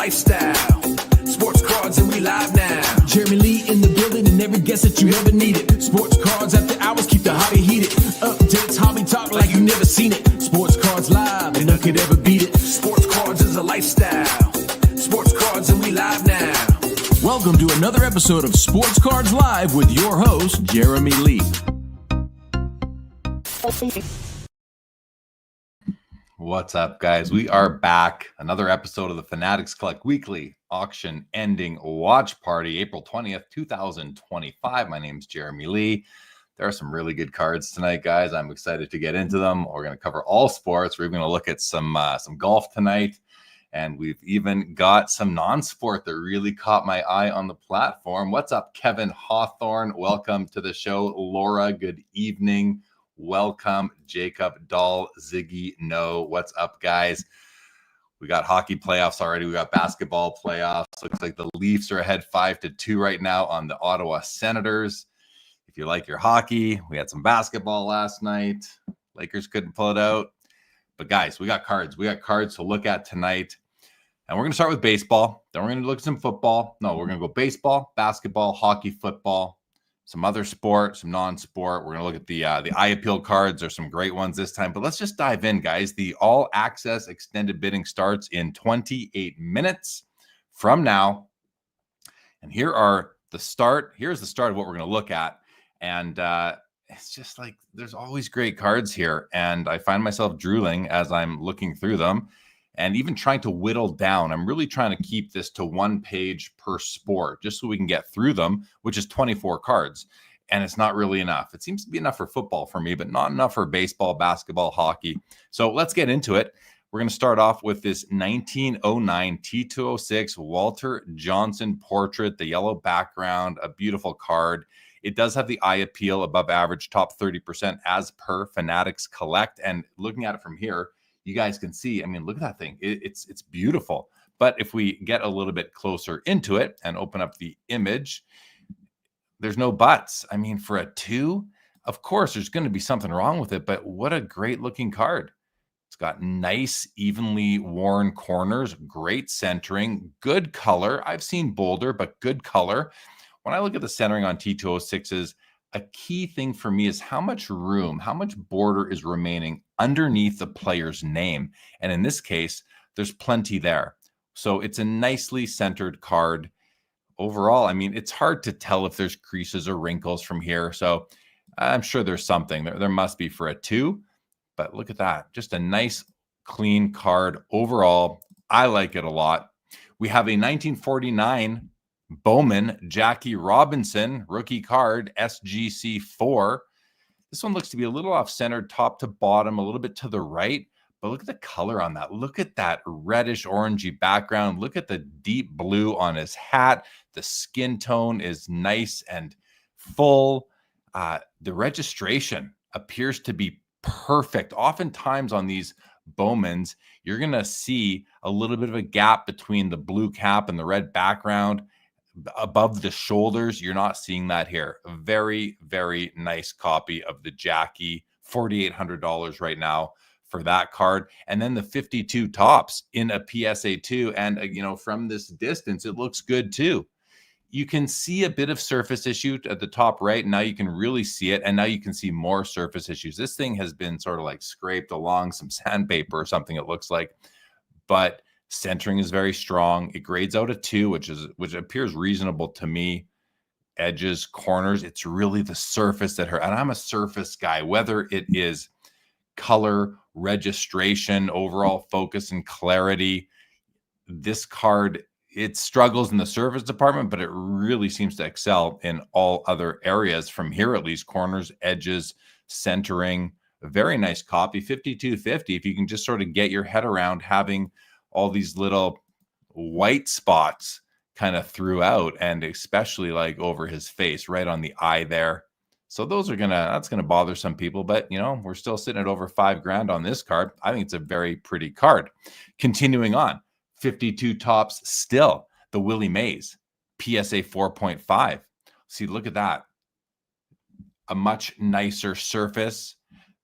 lifestyle. Sports cards and we live now. Jeremy Lee in the building and every guest that you ever needed. Sports cards after hours keep the hobby heated. Updates, hobby talk like you never seen it. Sports cards live and none could ever beat it. Sports cards is a lifestyle. Sports cards and we live now. Welcome to another episode of Sports Cards Live with your host, Jeremy Lee. What's up, guys? We are back. Another episode of the Fanatics Collect Weekly Auction Ending Watch Party, April 20th, 2025. My name's Jeremy Lee. There are some really good cards tonight, guys. I'm excited to get into them. We're going to cover all sports. We're going to look at some golf tonight. And we've even got some non-sport that really caught my eye on the platform. What's up, Kevin Hawthorne? Welcome to the show. Laura, good evening. Welcome, Jacob Dahl, Ziggy No. What's up, guys? We got hockey playoffs already. We got basketball playoffs. Looks like the Leafs are ahead 5-2 right now on the Ottawa Senators. If you like your hockey, we had some basketball last night. Lakers couldn't pull it out. But guys, we got cards. We got cards to look at tonight. And we're going to start with baseball. Then we're going to look at some football. No, we're going to go baseball, basketball, hockey, football, some other sport, some non-sport. We're going to look at the eye appeal cards. There's some great ones this time. But let's just dive in, guys. The all-access extended bidding starts in 28 minutes from now. And here's the start of what we're going to look at. And it's just like there's always great cards here. And I find myself drooling as I'm looking through them. And even trying to whittle down, I'm really trying to keep this to one page per sport, just so we can get through them, which is 24 cards. And it's not really enough. It seems to be enough for football for me, but not enough for baseball, basketball, hockey. So let's get into it. We're going to start off with this 1909 T206 Walter Johnson portrait, the yellow background, a beautiful card. It does have the eye appeal, above average, top 30% as per Fanatics Collect. And looking at it from here, you guys can see, I mean, look at that thing. It's beautiful. But if we get a little bit closer into it and open up the image, there's no buts. I mean, for a 2, of course, there's going to be something wrong with it. But what a great looking card. It's got nice, evenly worn corners, great centering, good color. I've seen bolder, but good color. When I look at the centering on T206s, a key thing for me is how much room, how much border is remaining underneath the player's name. And in this case, there's plenty there. So it's a nicely centered card. Overall, I mean, it's hard to tell if there's creases or wrinkles from here. So I'm sure there's something. There must be for a 2. But look at that. Just a nice, clean card overall. I like it a lot. We have a 1949 Bowman Jackie Robinson rookie card, SGC 4. This one looks to be a little off-centered, top to bottom, a little bit to the right. But look at the color on that. Look at that reddish orangey background. Look at the deep blue on his hat. The skin tone is nice and full. The registration appears to be perfect. Oftentimes on these Bowmans, you're going to see a little bit of a gap between the blue cap and the red background. Above the shoulders, you're not seeing that here. A very, very nice copy of the Jackie, $4,800 right now for that card. And then the 52 tops in a PSA 2. And, from this distance, it looks good too. You can see a bit of surface issue at the top right. Now you can really see it. And now you can see more surface issues. This thing has been sort of like scraped along some sandpaper or something, it looks like. But centering is very strong. It grades out a 2, which appears reasonable to me. Edges, corners, it's really the surface that hurt. And I'm a surface guy, whether it is color, registration, overall focus and clarity. This card, it struggles in the surface department, but it really seems to excel in all other areas from here, at least corners, edges, centering. A very nice copy, $52.50. If you can just sort of get your head around having all these little white spots kind of throughout, and especially like over his face, right on the eye there. So that's gonna bother some people, but we're still sitting at over $5,000 on this card. I think it's a very pretty card. Continuing on, 52 tops still, the Willie Mays, PSA 4.5. See, look at that. A much nicer surface.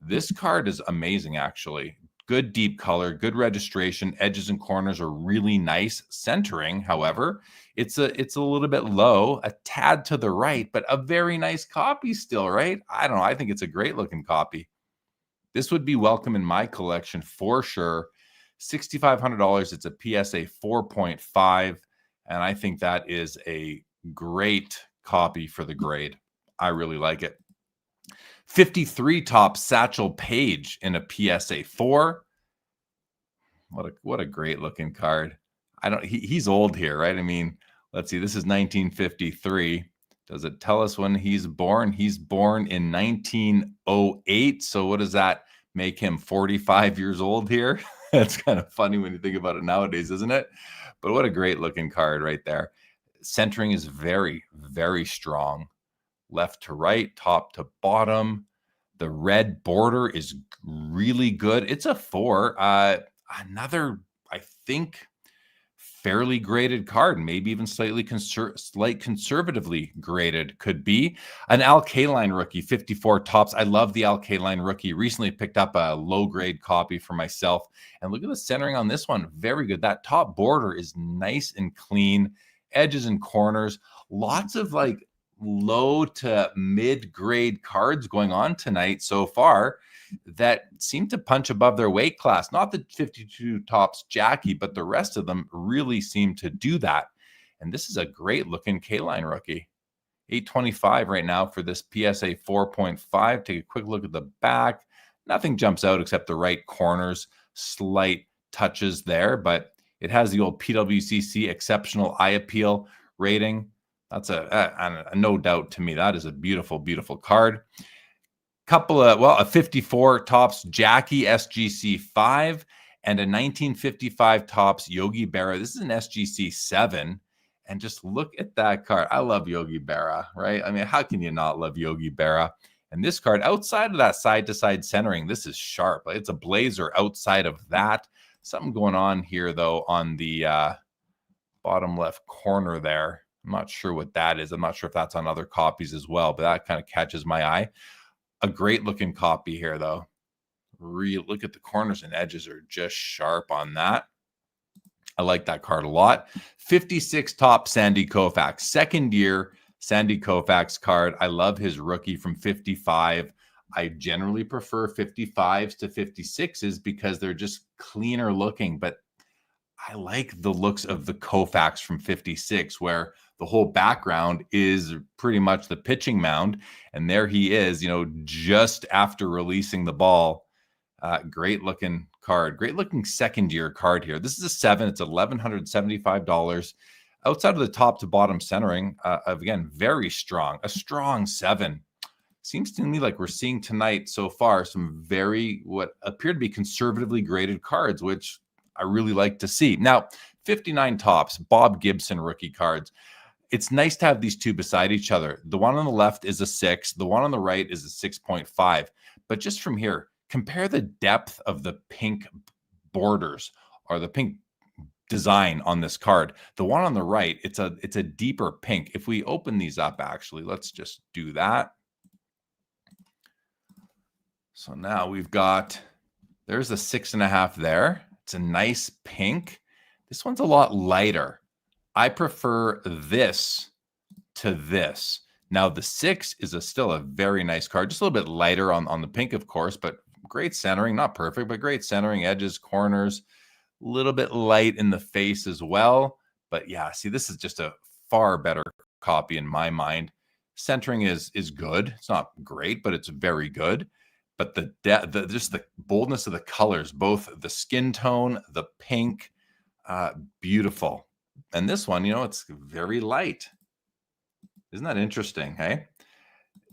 This card is amazing, actually. good deep color, good registration. Edges and corners are really nice. Centering, however, it's a little bit low, a tad to the right, but a very nice copy still, right? I don't know. I think it's a great looking copy. This would be welcome in my collection for sure. $6,500. It's a PSA 4.5, and I think that is a great copy for the grade. I really like it. 53 top Satchel Paige in a PSA 4. What a great looking card. He's old here, right? I mean, let's see. This is 1953. Does it tell us when he's born? He's born in 1908. So what does that make him? 45 years old here? That's kind of funny when you think about it nowadays, isn't it? But what a great looking card right there. Centering is very, very strong. Left to right, top to bottom. The red border is really good. It's a 4. Another, I think, fairly graded card, maybe even slightly conservatively graded could be. An Al Kaline rookie, 54 tops. I love the Al Kaline rookie. Recently picked up a low grade copy for myself. And look at the centering on this one. Very good. That top border is nice and clean. Edges and corners. Lots of like low to mid grade cards going on tonight so far that seem to punch above their weight class. Not the 52 tops Jackie, but the rest of them really seem to do that. And this is a great looking K-line rookie. $825 right now for this PSA 4.5. Take a quick look at the back. Nothing jumps out except the right corners, slight touches there, but it has the old PWCC exceptional eye appeal rating. That's a no doubt to me. That is a beautiful, beautiful card. A 54 tops Jackie SGC 5 and a 1955 tops Yogi Berra. This is an SGC 7. And just look at that card. I love Yogi Berra, right? I mean, how can you not love Yogi Berra? And this card, outside of that side-to-side centering, this is sharp. It's a blazer outside of that. Something going on here, though, on the bottom left corner there. I'm not sure what that is. I'm not sure if that's on other copies as well, but that kind of catches my eye. A great looking copy here, though. Look at the corners and edges are just sharp on that. I like that card a lot. 56 top Sandy Koufax. Second year Sandy Koufax card. I love his rookie from 55. I generally prefer 55s to 56s because they're just cleaner looking, but I like the looks of the Koufax from 56, where the whole background is pretty much the pitching mound. And there he is, just after releasing the ball. Great looking card. Great looking second year card here. This is a 7. It's $1,175. Outside of the top to bottom centering, again, very strong. A strong 7. Seems to me like we're seeing tonight so far some what appear to be conservatively graded cards, which I really like to see. Now, 59 tops, Bob Gibson rookie cards. It's nice to have these two beside each other. The one on the left is a 6. The one on the right is a 6.5. But just from here, compare the depth of the pink borders or the pink design on this card. The one on the right, it's a deeper pink. If we open these up, actually, let's just do that. So now we've got, there's a 6.5 there. It's a nice pink. This one's a lot lighter. I prefer this to this. Now the 6 is still a very nice card, just a little bit lighter on the pink, of course, but great centering, not perfect, but great centering, edges, corners, a little bit light in the face as well. But yeah, see, this is just a far better copy in my mind. Centering is good. It's not great, but it's very good. But just the boldness of the colors, both the skin tone, the pink, beautiful. And this one, it's very light. Isn't that interesting? Hey,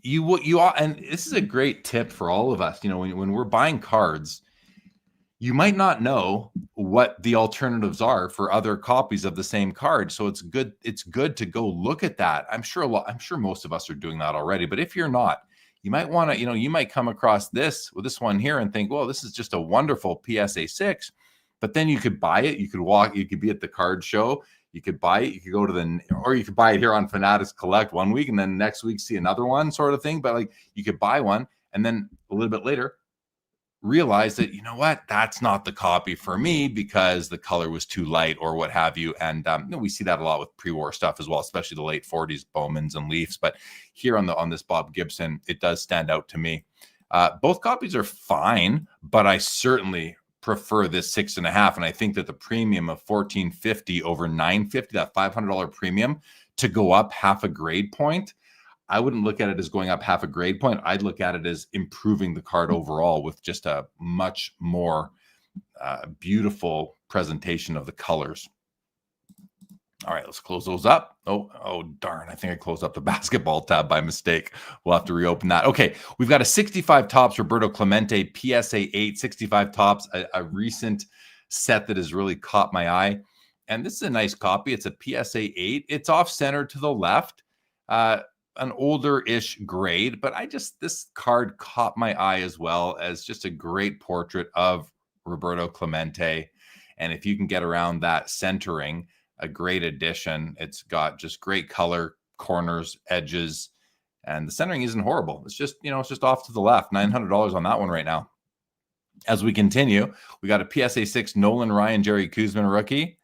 and this is a great tip for all of us. When we're buying cards, you might not know what the alternatives are for other copies of the same card. So it's good. It's good to go look at that. I'm sure most of us are doing that already. But if you're not, you might want to, you might come across this one here and think, well, this is just a wonderful PSA 6. But then you could buy it. You could be at the card show. You could buy it. You could go to or you could buy it here on Fanatics Collect one week and then next week see another one sort of thing. But like you could buy one and then a little bit later, realized that, you know what, that's not the copy for me because the color was too light or what have you. And we see that a lot with pre-war stuff as well, especially the late 40s Bowmans and Leafs. But here on this Bob Gibson, it does stand out to me. Both copies are fine, but I certainly prefer this 6.5. And I think that the premium of $1,450 over $950, that $500 premium, to go up half a grade point, I wouldn't look at it as going up half a grade point. I'd look at it as improving the card overall with just a much more beautiful presentation of the colors. All right, let's close those up. Oh, darn. I think I closed up the basketball tab by mistake. We'll have to reopen that. Okay, we've got a 65 tops Roberto Clemente PSA 8, 65 tops, a recent set that has really caught my eye. And this is a nice copy. It's a PSA 8. It's off-center to the left. An older-ish grade, but this card caught my eye as well as just a great portrait of Roberto Clemente. And if you can get around that centering, a great addition. It's got just great color, corners, edges, and the centering isn't horrible. It's just, it's just off to the left. $900 on that one right now. As we continue, we got a PSA 6 Nolan Ryan, Jerry Kuzman rookie.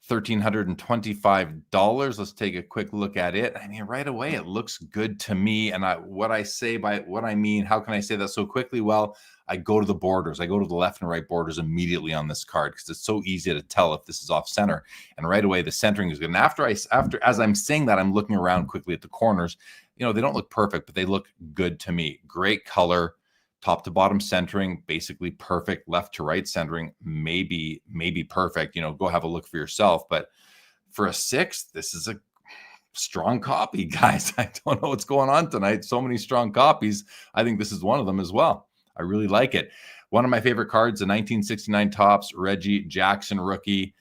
$1,325. Let's take a quick look at it. I mean, right away, it looks good to me. And what I say by what I mean, how can I say that so quickly? Well, I go to the borders. I go to the left and right borders immediately on this card because it's so easy to tell if this is off center. And right away, the centering is good. And as I'm saying that, I'm looking around quickly at the corners. They don't look perfect, but they look good to me. Great color. Top to bottom centering, basically perfect. Left to right centering, maybe perfect. Go have a look for yourself. But for a 6, this is a strong copy, guys. I don't know what's going on tonight. So many strong copies. I think this is one of them as well. I really like it. One of my favorite cards, the 1969 tops Reggie Jackson rookie.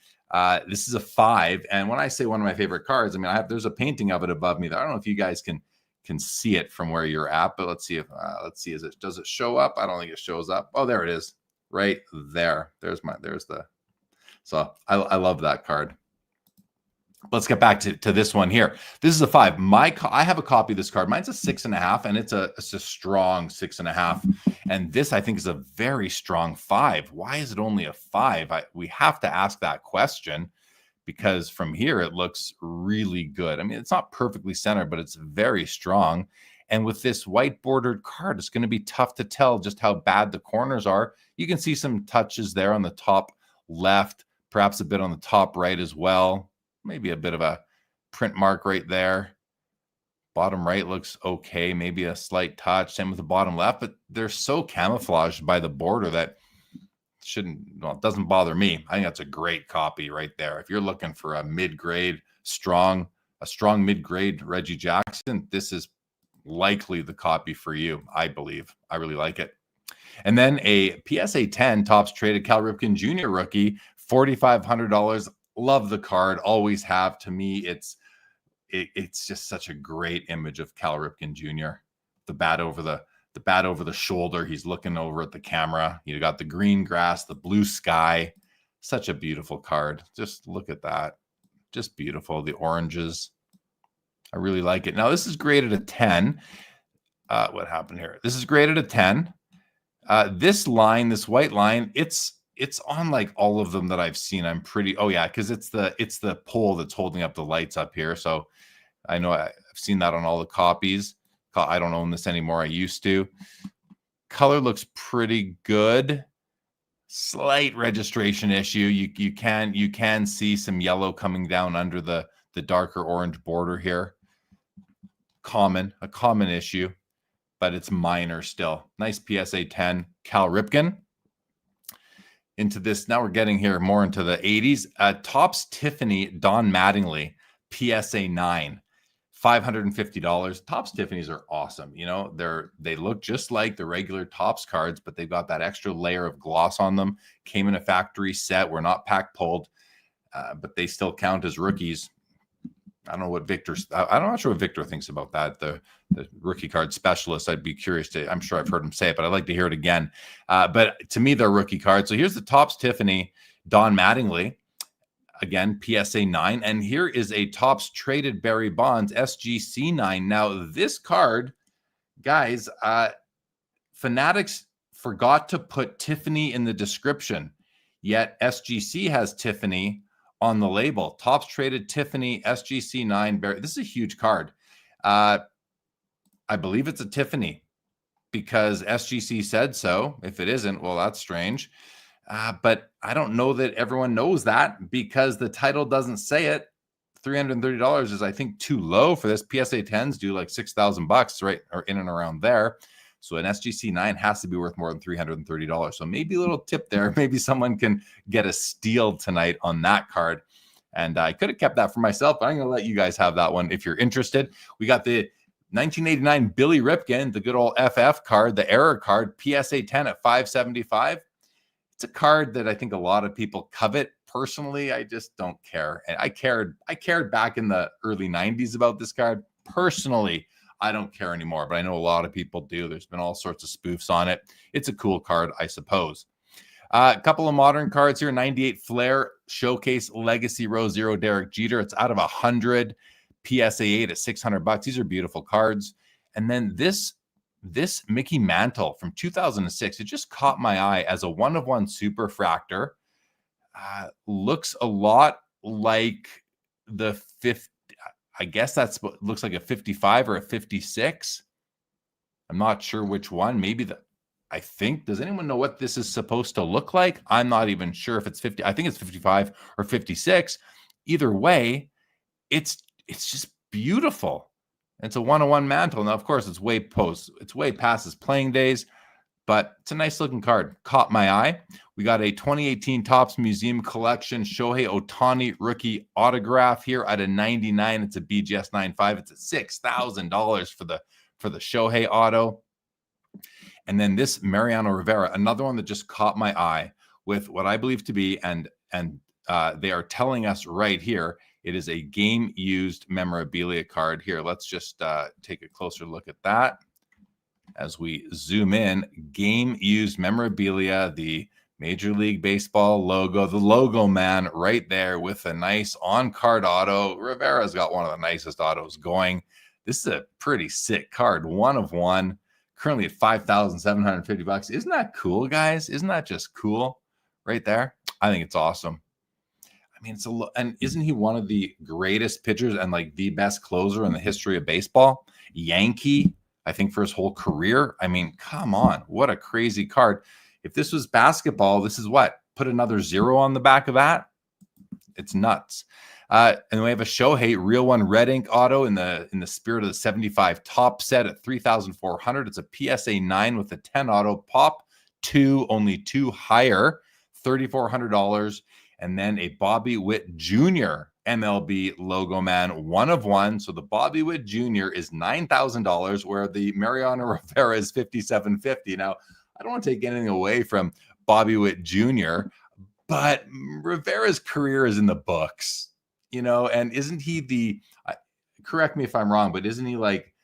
This is a 5. And when I say one of my favorite cards, I mean, there's a painting of it above me. I don't know if you guys can see it from where you're at, but let's see does it show up? I don't think it shows up. Oh, there it is, right there. So I love that card. Let's get back to this one here. This is a 5. I have a copy of this card. Mine's a 6.5, and it's a strong 6.5. And this, I think, is a very strong 5. Why is it only a 5? We have to ask that question, because from here, it looks really good. I mean, it's not perfectly centered, but it's very strong. And with this white bordered card, it's going to be tough to tell just how bad the corners are. You can see some touches there on the top left, perhaps a bit on the top right as well. Maybe a bit of a print mark right there. Bottom right looks okay. Maybe a slight touch. Same with the bottom left, but they're so camouflaged by the border that it doesn't bother me. I think that's a great copy right there. If you're looking for a mid-grade, strong mid-grade Reggie Jackson, this is likely the copy for you, I believe. I really like it. And then a PSA 10 tops traded Cal Ripken Jr. rookie, $4,500. Love the card, always have. To me, it's just such a great image of Cal Ripken Jr. The bat over the shoulder. He's looking over at the camera. You got the green grass, the blue sky. Such a beautiful card. Just look at that. Just beautiful. The oranges. I really like it. Now, this is graded a 10. What happened here? This is graded a 10. This white line, it's on like all of them that I've seen. Because it's the pole that's holding up the lights up here. So I know I've seen that on all the copies. I don't own this anymore. I used to. Color looks pretty good. Slight registration issue. You can see some yellow coming down under the darker orange border here. A common issue, but it's minor still. Nice PSA 10 Cal Ripken. Into this, now we're getting here more into the 80s. Topps Tiffany Don Mattingly PSA 9. $550. Topps Tiffany's are awesome. They look just like the regular Topps cards, but they've got that extra layer of gloss on them. Came in a factory set. We're not pack pulled, but they still count as rookies. I'm not sure what Victor thinks about that. The rookie card specialist. I'd be curious I'm sure I've heard him say it, but I'd like to hear it again. But to me, they're rookie cards. So here's the Topps Tiffany Don Mattingly. Again, PSA 9. And here is a Topps Traded Barry Bonds SGC 9. Now, this card, guys, Fanatics forgot to put Tiffany in the description, yet SGC has Tiffany on the label. Tops traded Tiffany SGC 9. This is a huge card. I believe it's a Tiffany because SGC said so. If it isn't, well, that's strange. But I don't know that everyone knows that because the title doesn't say it. $330 is, I think, too low for this. PSA 10s do like $6,000, right? Or in and around there. So an SGC 9 has to be worth more than $330. So maybe a little tip there. Maybe someone can get a steal tonight on that card. And I could have kept that for myself, but I'm going to let you guys have that one if you're interested. We got the 1989 Billy Ripken, the good old FF card, the error card, PSA 10 at $575. It's a card that I think a lot of people covet. Personally, I just don't care. And I cared back in the early 90s about this card. Personally, I don't care anymore, but I know a lot of people do. There's been all sorts of spoofs on it. It's a cool card, I suppose. A couple of modern cards here. 98 Flair Showcase Legacy Row 0 Derek Jeter. It's out of 100. PSA 8 at $600. These are beautiful cards. And then this Mickey Mantle from 2006, it just caught my eye as a 1-of-1 superfractor. Looks a lot like the 50. I guess that's what looks like a 55 or a 56. I'm not sure which one. Maybe I think, does anyone know what this is supposed to look like? I'm not even sure if it's 50. I think it's 55 or 56. Either way, it's just beautiful. It's a 1-of-1 Mantle. Now, of course, it's way past his playing days, but it's a nice looking card. Caught my eye. We got a 2018 Topps Museum Collection Shohei Ohtani rookie autograph here at a 99. It's a BGS 95. It's at $6,000 for the Shohei auto. And then this Mariano Rivera, another one that just caught my eye with what I believe to be, and they are telling us right here, it is a game-used memorabilia card. Here, let's just take a closer look at that. As we zoom in, game-used memorabilia, the Major League Baseball logo, the logo man right there with a nice on-card auto. Rivera's got one of the nicest autos going. This is a pretty sick card, 1-of-1, currently at $5,750. Isn't that cool, guys? Isn't that just cool right there? I think it's awesome. I mean, and isn't he one of the greatest pitchers and like the best closer in the history of baseball? Yankee, I think, for his whole career. I mean, come on, what a crazy card. If this was basketball, this is what? Put another 0 on the back of that? It's nuts. And we have a Shohei Real One Red Ink auto in the spirit of the 75 top set at $3,400. It's a PSA 9 with a 10 auto. Pop 2, only 2 higher, $3,400. And then a Bobby Witt Jr. MLB logo man, 1-of-1. So the Bobby Witt Jr. is $9,000, where the Mariano Rivera is $5,750. Now, I don't want to take anything away from Bobby Witt Jr., but Rivera's career is in the books, and isn't he correct me if I'm wrong, but isn't he like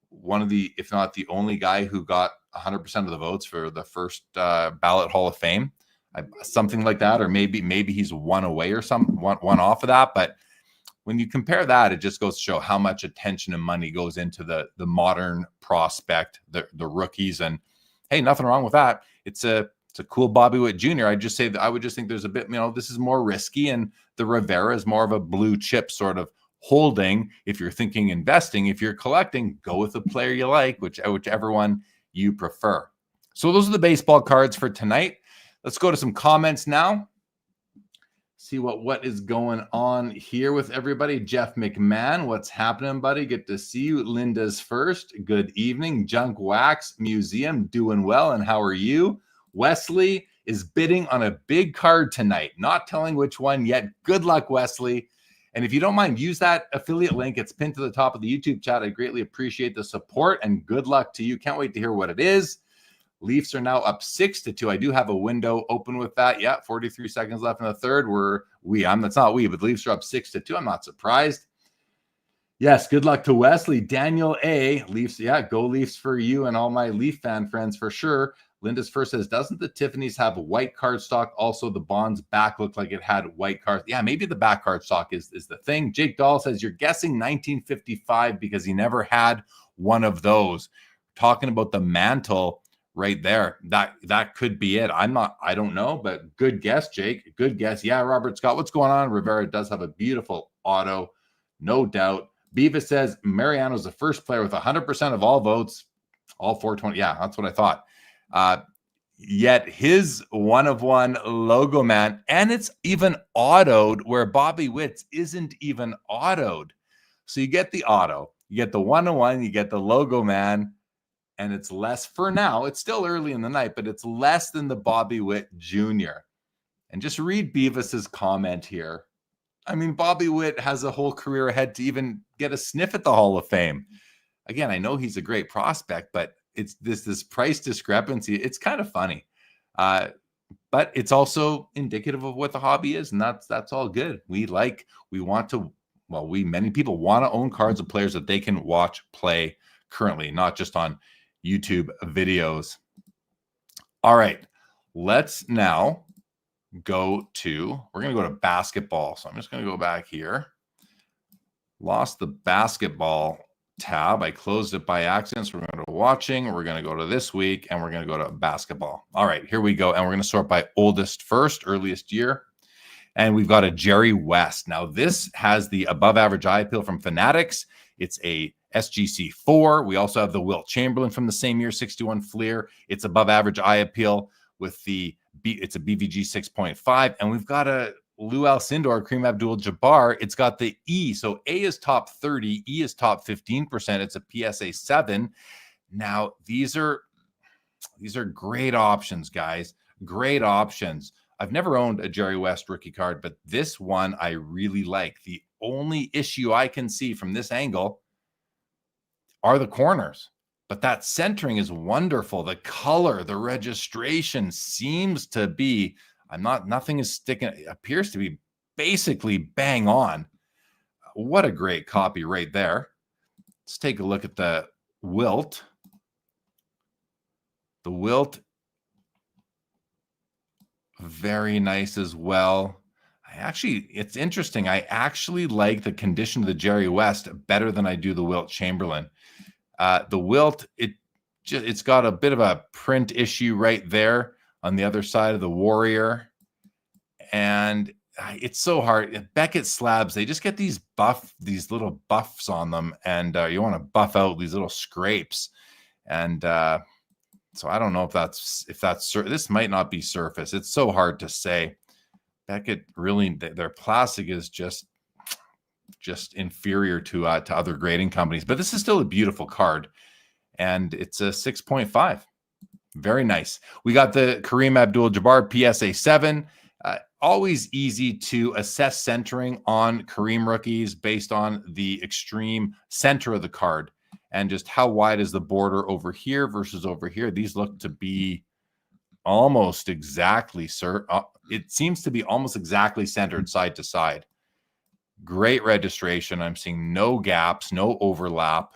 one of the, if not the only guy who got 100% of the votes for the first ballot Hall of Fame? Something like that, or maybe he's one away or one off of that. But when you compare that, it just goes to show how much attention and money goes into the modern prospect, the rookies. And hey, nothing wrong with that. It's a cool Bobby Witt Jr. I would just think there's a bit, this is more risky, and the Rivera is more of a blue chip sort of holding. If you're thinking investing, if you're collecting, go with the player you like, whichever one you prefer. So those are the baseball cards for tonight. Let's go to some comments now. See what is going on here with everybody. Jeff McMahon, what's happening, buddy? Good to see you. Linda's first. Good evening. Junk Wax Museum, doing well. And how are you? Wesley is bidding on a big card tonight. Not telling which one yet. Good luck, Wesley. And if you don't mind, use that affiliate link. It's pinned to the top of the YouTube chat. I greatly appreciate the support, and good luck to you. Can't wait to hear what it is. Leafs are now up 6-2. I do have a window open with that. Yeah, 43 seconds left in the third. That's not we, but the Leafs are up 6-2. I'm not surprised. Yes, good luck to Wesley. Daniel A. Leafs, yeah, go Leafs for you and all my Leaf fan friends for sure. Linda's first says, doesn't the Tiffany's have white cardstock? Also, the Bond's back looked like it had white cards. Yeah, maybe the back cardstock is the thing. Jake Dahl says, you're guessing 1955 because he never had one of those. Talking about the Mantle right there. That could be it. I don't know, but good guess, Jake. Good guess. Yeah, Robert Scott, what's going on? Rivera does have a beautiful auto, no doubt. Beavis says Mariano's the first player with 100% of all votes, all 420. Yeah, that's what I thought. Yet his 1-of-1 logo man, and it's even autoed where Bobby Witt's isn't even autoed. So you get the auto, you get the 1-of-1, you get the logo man, and it's less for now. It's still early in the night, but it's less than the Bobby Witt Jr. And just read Beavis's comment here. I mean, Bobby Witt has a whole career ahead to even get a sniff at the Hall of Fame. Again, I know he's a great prospect, but it's this price discrepancy. It's kind of funny, but it's also indicative of what the hobby is, and that's all good. Many people want to own cards of players that they can watch play currently, not just on YouTube videos. All right, let's now we're going to go to basketball. So I'm just going to go back here. Lost the basketball tab. I closed it by accident. So we're going to watching. We're going to go to this week, and we're going to go to basketball. All right, here we go. And we're going to sort by oldest first, earliest year. And we've got a Jerry West. Now, this has the above average eye appeal from Fanatics. It's a SGC 4. We also have the Wilt Chamberlain from the same year, 61 Fleer. It's above average eye appeal with it's a BVG 6.5. And we've got a Lou Alcindor, Kareem Abdul-Jabbar. It's got the E. So A is top 30. E is top 15%. It's a PSA 7. Now, these are great options, guys. Great options. I've never owned a Jerry West rookie card, but this one I really like. The only issue I can see from this angle are the corners, but that centering is wonderful. The color, the registration seems to be, nothing is sticking. It appears to be basically bang on. What a great copy right there. Let's take a look at the Wilt. The Wilt, very nice as well. It's interesting. I actually like the condition of the Jerry West better than I do the Wilt Chamberlain. The Wilt, it's got a bit of a print issue right there on the other side of the Warrior. And it's so hard. Beckett slabs, they just get these little buffs on them. And you want to buff out these little scrapes. And so I don't know if that's this might not be surface. It's so hard to say. Beckett really, their plastic is just inferior to other grading companies, but this is still a beautiful card, and it's a 6.5. Very nice. We got the Kareem Abdul-Jabbar PSA 7. Always easy to assess centering on Kareem rookies based on the extreme center of the card and just how wide is the border over here versus over here. These look to be almost exactly, it seems to be almost exactly centered side to side. Great registration. I'm seeing no gaps, no overlap.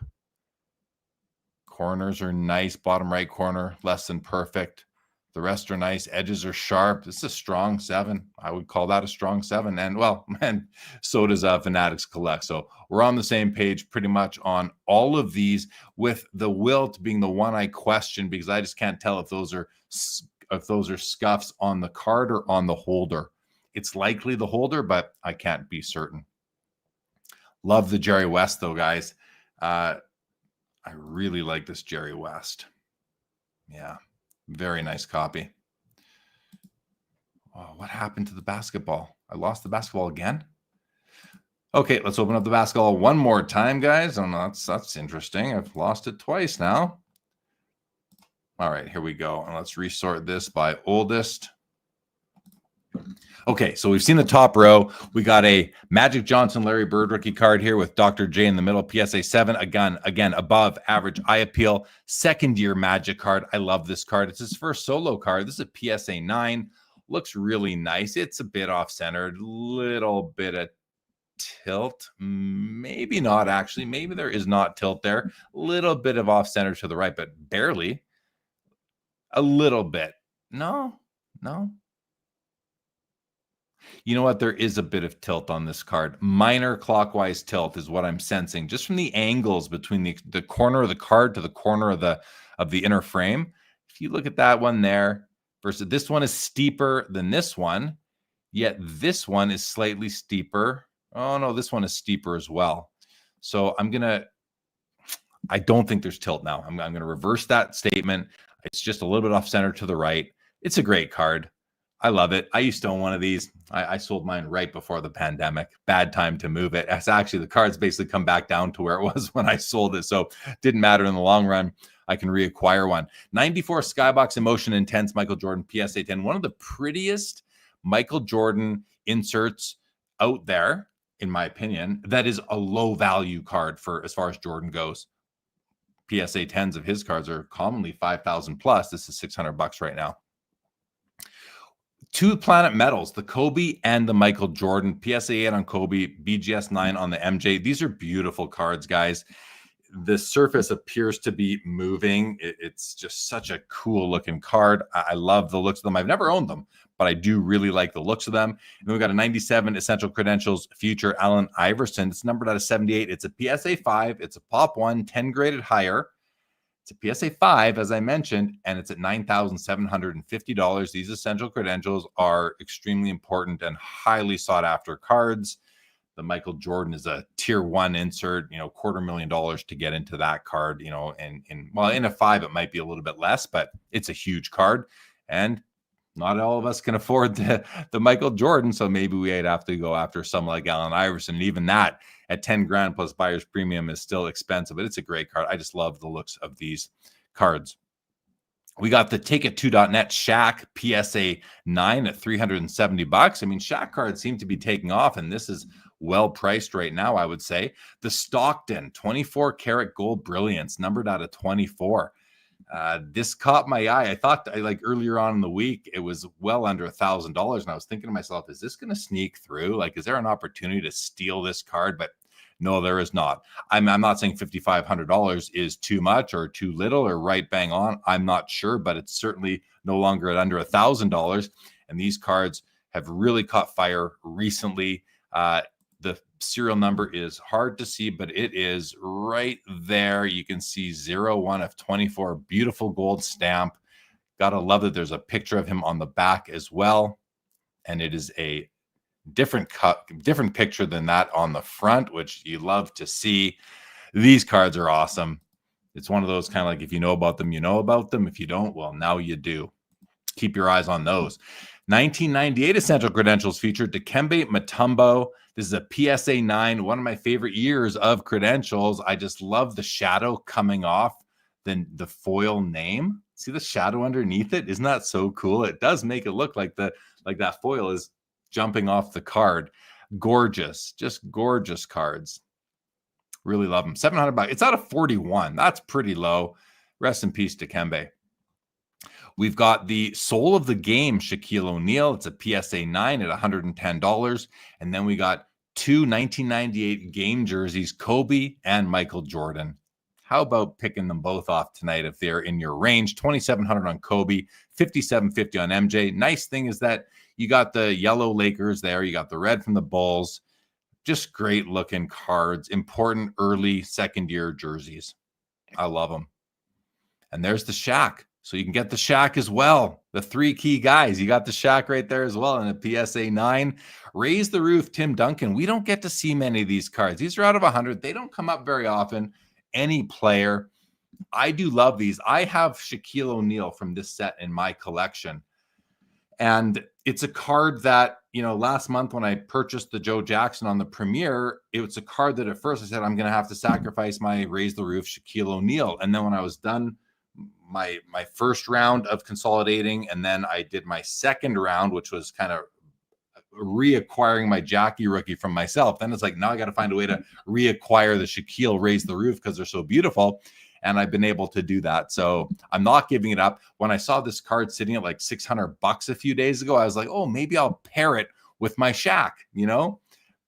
Corners are nice. Bottom right corner, less than perfect. The rest are nice. Edges are sharp. This is a strong 7. I would call that a strong 7. And so does Fanatics Collect. So we're on the same page pretty much on all of these, with the Wilt being the one I question because I just can't tell if those are scuffs on the card or on the holder. It's likely the holder, but I can't be certain. Love the Jerry West, though, guys. I really like this Jerry West. Yeah, very nice copy. Oh, what happened to the basketball? I lost the basketball again? Okay, let's open up the basketball one more time, guys. Oh, no, that's interesting. I've lost it twice now. All right, here we go. And let's resort this by oldest. Okay, so we've seen the top row. We got a Magic Johnson, Larry Bird rookie card here with Dr. J in the middle, PSA 7. Again, above average eye appeal. Second year Magic card. I love this card. It's his first solo card. This is a PSA 9. Looks really nice. It's a bit off-centered, little bit of tilt. Maybe not, actually. Maybe there is not tilt there. Little bit of off-center to the right, but barely. A little bit. No. You know what? There is a bit of tilt on this card. Minor clockwise tilt is what I'm sensing, just from the angles between the corner of the card to the corner of the inner frame. if you look at that one there versus this one is steeper than this one, yet this one is slightly steeper. Oh no, this one is steeper as well. So I don't think there's tilt now. I'm going to reverse that statement. It's just a little bit off center to the right. It's a great card. I love it. I used to own one of these. I sold mine right before the pandemic. Bad time to move it. It's actually, the card's basically come back down to where it was when I sold it. So it didn't matter in the long run. I can reacquire one. 94 Skybox Emotion Intense Michael Jordan PSA 10. One of the prettiest Michael Jordan inserts out there, in my opinion. That is a low value card for as far as Jordan goes. PSA 10s of his cards are commonly 5,000 plus. This is $600 right now. Two Planet Metals, the Kobe and the Michael Jordan. PSA 8 on Kobe, BGS 9 on the MJ. These are beautiful cards, guys. The surface appears to be moving. It's just such a cool looking card. I love the looks of them. I've never owned them, but I do really like the looks of them. And then we got a 97 Essential Credentials Future Allen Iverson. It's numbered out of 78. It's a PSA 5. It's a Pop 1, 10 graded higher. It's a PSA 5, as I mentioned, and it's at $9,750. These Essential Credentials are extremely important and highly sought after cards. The Michael Jordan is a tier 1 insert, $250,000 to get into that card, and in a 5, it might be a little bit less, but it's a huge card. And not all of us can afford the Michael Jordan. So maybe we'd have to go after someone like Allen Iverson. And even that at 10 grand plus buyer's premium is still expensive, but it's a great card. I just love the looks of these cards. We got the Take-It2.net Shaq PSA 9 at $370. I mean, Shaq cards seem to be taking off, and this is well priced right now, I would say. The Stockton 24 karat gold brilliance, numbered out of 24. This caught my eye. I thought earlier on in the week, it was well under $1,000. And I was thinking to myself, is this going to sneak through? Is there an opportunity to steal this card? But no, there is not. I'm not saying $5,500 is too much or too little or right bang on. I'm not sure, but it's certainly no longer at under $1,000. And these cards have really caught fire recently. The serial number is hard to see, but it is right there. You can see 01 of 24, beautiful gold stamp. Gotta love that there's a picture of him on the back as well. And it is a different picture than that on the front, which you love to see. These cards are awesome. It's one of those kind of like, if you know about them, you know about them. If you don't, well, now you do. Keep your eyes on those. 1998 Essential Credentials featured Dikembe Mutombo. This is a PSA 9, one of my favorite years of credentials. I just love the shadow coming off the foil name. See the shadow underneath it? Isn't that so cool? It does make it look like that foil is jumping off the card. Gorgeous, just gorgeous cards. Really love them. $700. It's out of 41. That's pretty low. Rest in peace, Dikembe. We've got the Soul of the Game, Shaquille O'Neal. It's a PSA 9 at $110. And then we got two 1998 game jerseys, Kobe and Michael Jordan. How about picking them both off tonight if they're in your range? $2,700 on Kobe, $5,750 on MJ. Nice thing is that you got the yellow Lakers there. You got the red from the Bulls. Just great looking cards. Important early second year jerseys. I love them. And there's the Shaq. So you can get the Shaq as well. The three key guys. You got the Shaq right there as well in a PSA 9. Raise the Roof, Tim Duncan. We don't get to see many of these cards. These are out of 100. They don't come up very often. Any player. I do love these. I have Shaquille O'Neal from this set in my collection. And it's a card that, last month when I purchased the Joe Jackson on the premiere, it was a card that at first I said, I'm going to have to sacrifice my Raise the Roof Shaquille O'Neal. And then when I was done my first round of consolidating, and then I did my second round, which was kind of reacquiring my Jackie rookie from myself. Then it's like, now I got to find a way to reacquire the Shaquille Raise the Roof because they're so beautiful. And I've been able to do that. So I'm not giving it up. When I saw this card sitting at like $600 a few days ago, I was like, oh, maybe I'll pair it with my Shaq,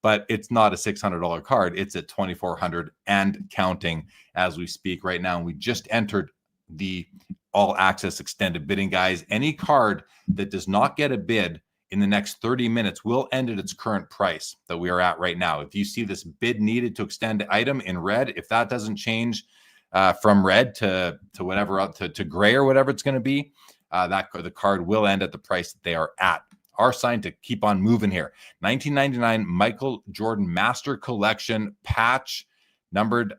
but it's not a $600 card. It's at $2,400 and counting as we speak right now. And we just entered the all access extended bidding, guys. Any card that does not get a bid in the next 30 minutes will end at its current price that we are at right now. If you see this bid needed to extend the item in red, if that doesn't change from red to whatever up to gray or whatever it's going to be, that the card will end at the price that they are at. Our sign to keep on moving here. 1999 Michael Jordan Master Collection patch, numbered,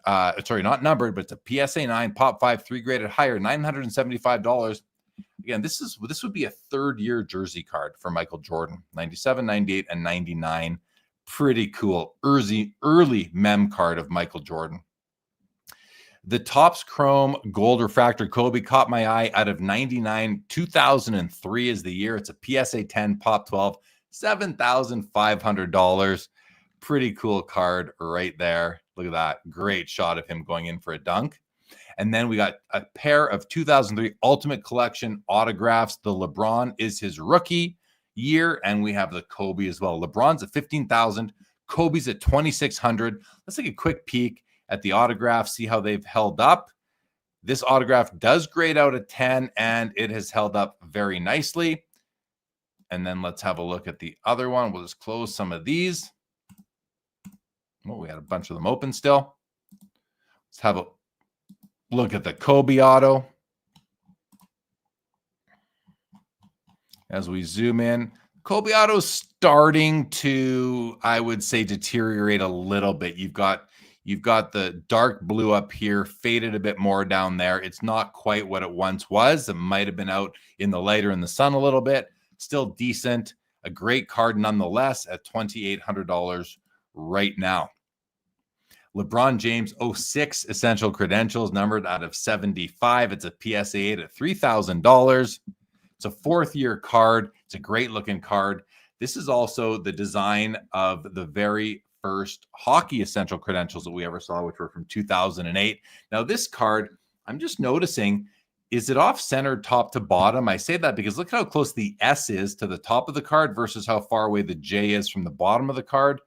sorry, not numbered, but it's a PSA 9 Pop 5 3 graded higher, $975. Again, this would be a third-year jersey card for Michael Jordan. 97, 98, and 99. Pretty cool. Early mem card of Michael Jordan. The Topps Chrome Gold Refractor Kobe caught my eye out of 99. 2003 is the year. It's a PSA 10 Pop 12, $7,500. Pretty cool card right there. Look at that. Great shot of him going in for a dunk. And then we got a pair of 2003 Ultimate Collection autographs. The LeBron is his rookie year, and we have the Kobe as well. LeBron's at $15,000. Kobe's at $2,600. Let's take a quick peek at the autograph, see how they've held up. This autograph does grade out a 10, and it has held up very nicely. And then let's have a look at the other one. We'll just close some of these. Oh, we had a bunch of them open still. Let's have a look at the Kobe auto. As we zoom in, Kobe auto is starting to, I would say, deteriorate a little bit. You've got the dark blue up here, faded a bit more down there. It's not quite what it once was. It might have been out in the light or in the sun a little bit. Still decent. A great card nonetheless at $2,800 right now. LeBron James 06 Essential Credentials, numbered out of 75. It's a PSA 8 at $3,000. It's a fourth-year card. It's a great-looking card. This is also the design of the very first hockey Essential Credentials that we ever saw, which were from 2008. Now, this card, I'm just noticing, is it off-center top to bottom? I say that because look how close the S is to the top of the card versus how far away the J is from the bottom of the card.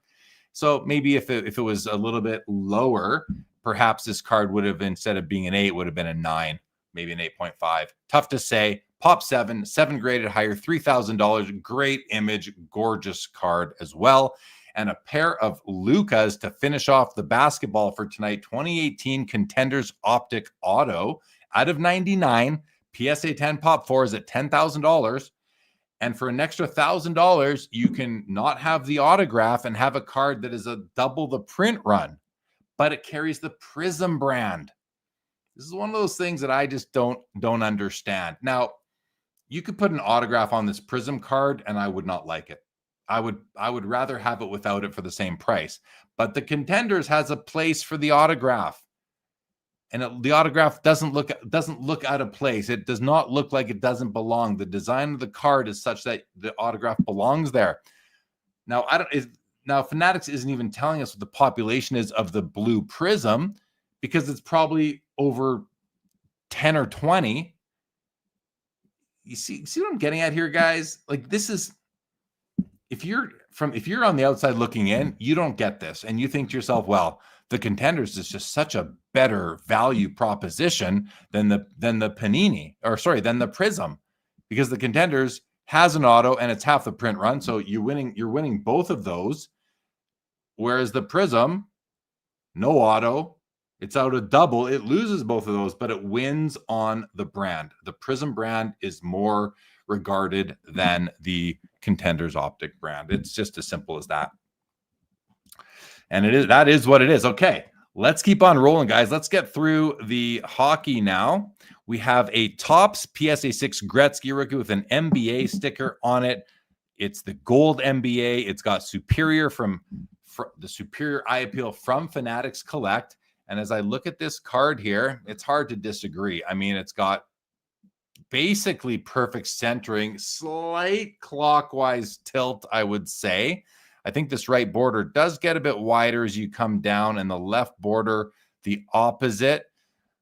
So maybe if it was a little bit lower, perhaps this card would have, instead of being an 8, would have been a 9, maybe an 8.5. Tough to say. Pop 7 graded higher, $3,000. Great image, gorgeous card as well. And a pair of Lucas to finish off the basketball for tonight. 2018 Contenders Optic Auto out of 99. PSA 10 Pop 4 is at $10,000. And for an extra $1,000, you can not have the autograph and have a card that is a double the print run, but it carries the Prism brand. This is one of those things that I just don't understand. Now, you could put an autograph on this Prism card, and I would not like it. I would rather have it without it for the same price. But the Contenders has a place for the autograph. And the autograph doesn't look out of place. It does not look like it doesn't belong. The design of the card is such that the autograph belongs there. Now, Fanatics isn't even telling us what the population is of the blue Prism, because it's probably over 10 or 20. You see what I'm getting at here, guys? Like, this is, if you're on the outside looking in, you don't get this, and you think to yourself, well, the Contenders is just such a better value proposition than the Panini, or sorry, than the Prism, because the Contenders has an auto and it's half the print run, so you're winning both of those, whereas the Prism, no auto, it's out a double, it loses both of those, but it wins on the brand. The Prism brand is more regarded than the Contenders Optic brand. It's just as simple as that. And that is what it is. Okay, let's keep on rolling, guys. Let's get through the hockey now. We have a Topps PSA 6 Gretzky rookie with an NBA sticker on it. It's the gold NBA. It's got Superior from the Superior Eye Appeal from Fanatics Collect. And as I look at this card here, it's hard to disagree. I mean, it's got basically perfect centering, slight clockwise tilt, I would say. I think this right border does get a bit wider as you come down, and the left border the opposite.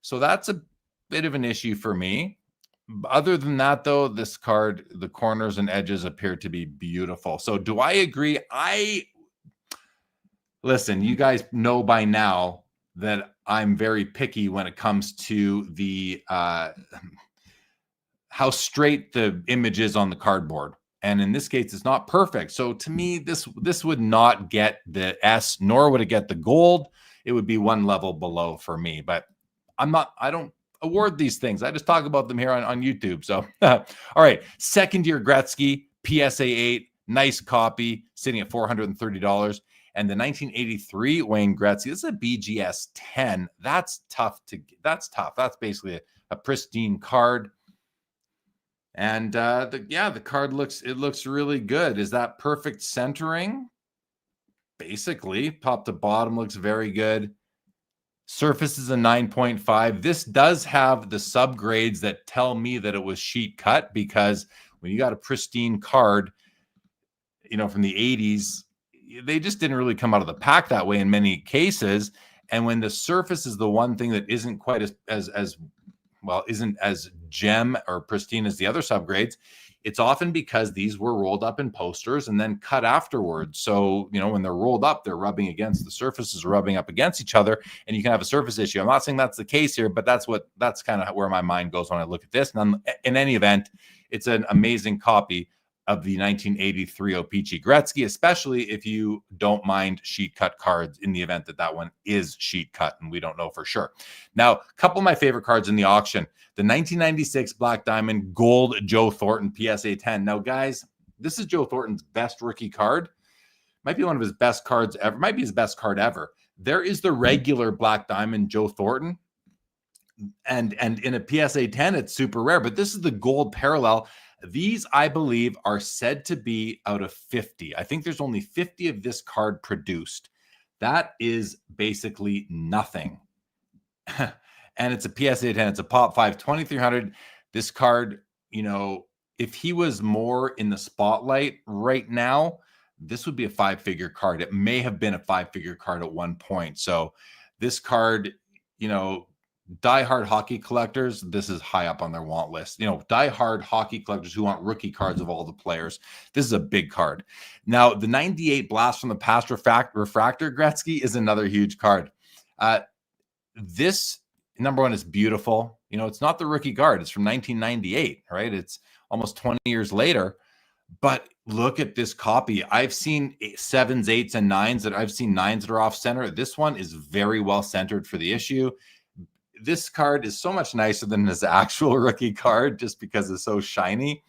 So that's a bit of an issue for me. Other than that, though, this card, the corners and edges appear to be beautiful. So do I agree? Listen, you guys know by now that I'm very picky when it comes to the how straight the image is on the cardboard. And in this case, it's not perfect. So to me, this would not get the S, nor would it get the gold. It would be one level below for me. But I don't award these things. I just talk about them here on YouTube. So, all right. Second year Gretzky, PSA 8, nice copy, sitting at $430. And the 1983 Wayne Gretzky, this is a BGS 10. That's tough. That's basically a pristine card. And the card looks really good. Is that perfect centering? Basically, top to bottom looks very good. Surface is a 9.5. This does have the subgrades that tell me that it was sheet cut, because when you got a pristine card, from the 80s, they just didn't really come out of the pack that way in many cases. And when the surface is the one thing that isn't quite isn't as gem or pristine as the other subgrades, it's often because these were rolled up in posters and then cut afterwards. So, when they're rolled up, they're rubbing against the surfaces, rubbing up against each other, and you can have a surface issue. I'm not saying that's the case here, but that's kind of where my mind goes when I look at this. And in any event, it's an amazing copy of the 1983 O-Pee-Chee Gretzky, especially if you don't mind sheet cut cards in the event that one is sheet cut, and we don't know for sure. Now, a couple of my favorite cards in the auction, the 1996 Black Diamond Gold Joe Thornton PSA 10. Now, guys, this is Joe Thornton's best rookie card. Might be one of his best cards ever. Might be his best card ever. There is the regular Black Diamond Joe Thornton, and in a PSA 10, it's super rare, but this is the gold parallel. These, I believe, are said to be out of 50. I think there's only 50 of this card produced. That is basically nothing. And it's a PSA 10. It's a Pop 5, 2,300. This card, if he was more in the spotlight right now, this would be a 5-figure card. It may have been a 5-figure card at one point. So this card, diehard hockey collectors, this is high up on their want list. Diehard hockey collectors who want rookie cards of all the players, this is a big card. Now, the 98 Blast from the Past Refractor Gretzky is another huge card. This, number one, is beautiful. It's not the rookie card. It's from 1998, right? It's almost 20 years later. But look at this copy. I've seen 7s, 8s, and 9s. I've seen 9s that are off center. This one is very well centered for the issue. This card is so much nicer than his actual rookie card just because it's so shiny.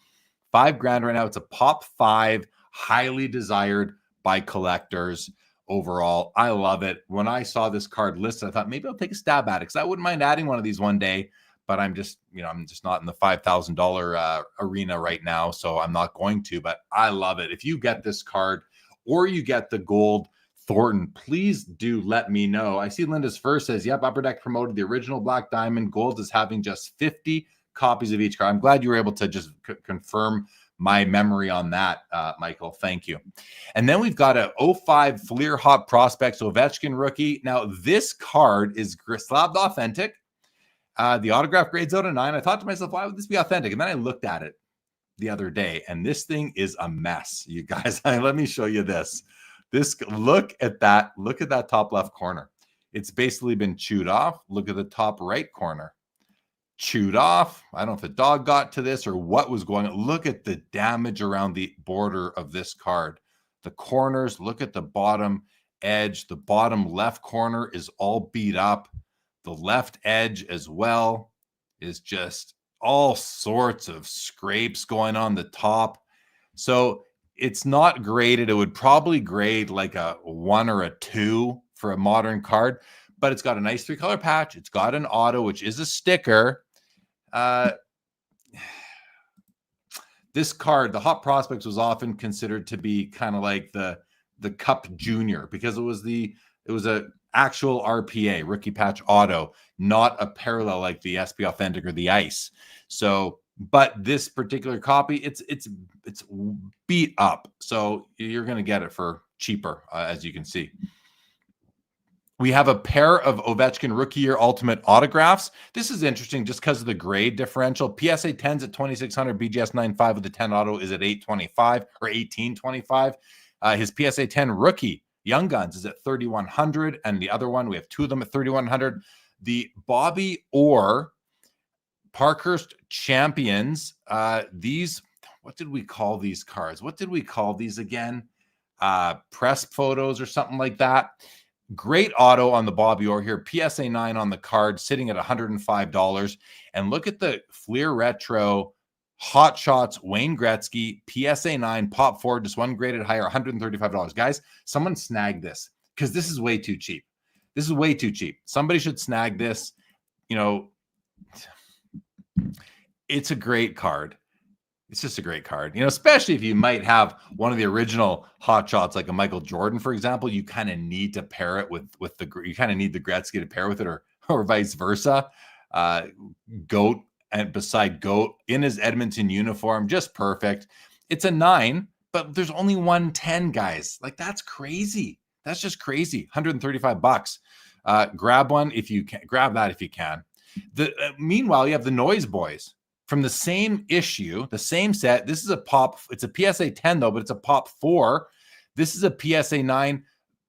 $5,000 right now. It's a Pop 5, highly desired by collectors overall. I love it. When I saw this card listed, I thought maybe I'll take a stab at it because I wouldn't mind adding one of these one day, but I'm just not in the $5,000 arena right now, so I'm not going to, but I love it. If you get this card or you get the gold Thornton, please do let me know. I see Linda's first says, yep, Upper Deck promoted the original Black Diamond. Gold is having just 50 copies of each card. I'm glad you were able to just confirm my memory on that, Michael. Thank you. And then we've got a 05 Fleer Hot Prospects Ovechkin rookie. Now, this card is slabbed authentic. The autograph grade's out of 9. I thought to myself, why would this be authentic? And then I looked at it the other day, and this thing is a mess, you guys. Let me show you this. Look at that top left corner. It's basically been chewed off. Look at the top right corner. Chewed off. I don't know if the dog got to this or what was going on. Look at the damage around the border of this card. The corners, look at the bottom edge. The bottom left corner is all beat up. The left edge as well is just all sorts of scrapes going on the top. So it's not graded. It would probably grade like a 1 or a 2 for a modern card, but it's got a nice 3-color patch. It's got an auto, which is a sticker. This card, the Hot Prospects, was often considered to be kind of like the Cup Junior because it was a actual RPA, rookie patch auto, not a parallel like the SP Authentic or the Ice. So, but this particular copy, it's beat up. So you're going to get it for cheaper, as you can see. We have a pair of Ovechkin Rookie Year Ultimate autographs. This is interesting just because of the grade differential. PSA 10's at 2,600. BGS 9.5 with the 10 auto is at 825 or 1825. His PSA 10 Rookie Young Guns is at 3,100. And the other one, we have 2 of them at 3,100. The Bobby Orr Parkhurst Champions. These, what did we call these cards? What did we call these again? Press photos or something like that. Great auto on the Bobby Orr here. PSA 9 on the card, sitting at $105. And look at the Fleer Retro Hot Shots Wayne Gretzky PSA 9 Pop 4, just one graded higher, $135. Guys, someone snag this because this is way too cheap. This is way too cheap. Somebody should snag this. You know, it's a great card. It's just a great card, you know, especially if you might have one of the original Hot Shots, like a Michael Jordan, for example. You kind of need to pair it with you kind of need the Gretzky to pair with it, or vice versa. Goat and beside Goat in his Edmonton uniform, just perfect. It's a 9, but there's only 110, guys. Like, that's crazy. That's just crazy. $135. Grab one if you can. Grab that if you can. Meanwhile, you have the Noise Boys. From the same issue, the same set. This is a pop. It's a PSA 10 though, but it's a pop 4. This is a PSA 9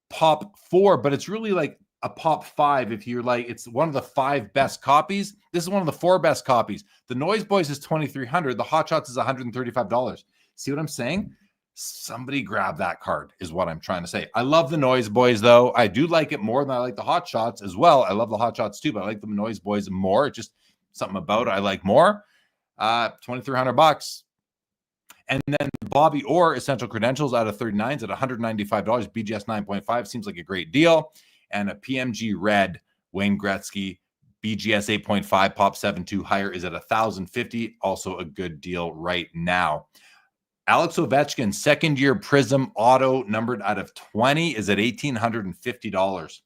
pop 4, but it's really like a pop 5. If you're like, it's one of the 5 best copies. This is one of the 4 best copies. The Noise Boys is $2,300. The Hot Shots is $135. See what I'm saying? Somebody grab that card is what I'm trying to say. I love the Noise Boys though. I do like it more than I like the Hot Shots as well. I love the Hot Shots too, but I like the Noise Boys more. It's just something about it I like more. $2,300. And then Bobby Orr Essential Credentials out of 39s at $195. BGS 9.5 seems like a great deal. And a PMG Red Wayne Gretzky BGS 8.5 Pop 7.2 higher is at $1,050. Also a good deal right now. Alex Ovechkin second year Prism Auto numbered out of 20 is at $1,850.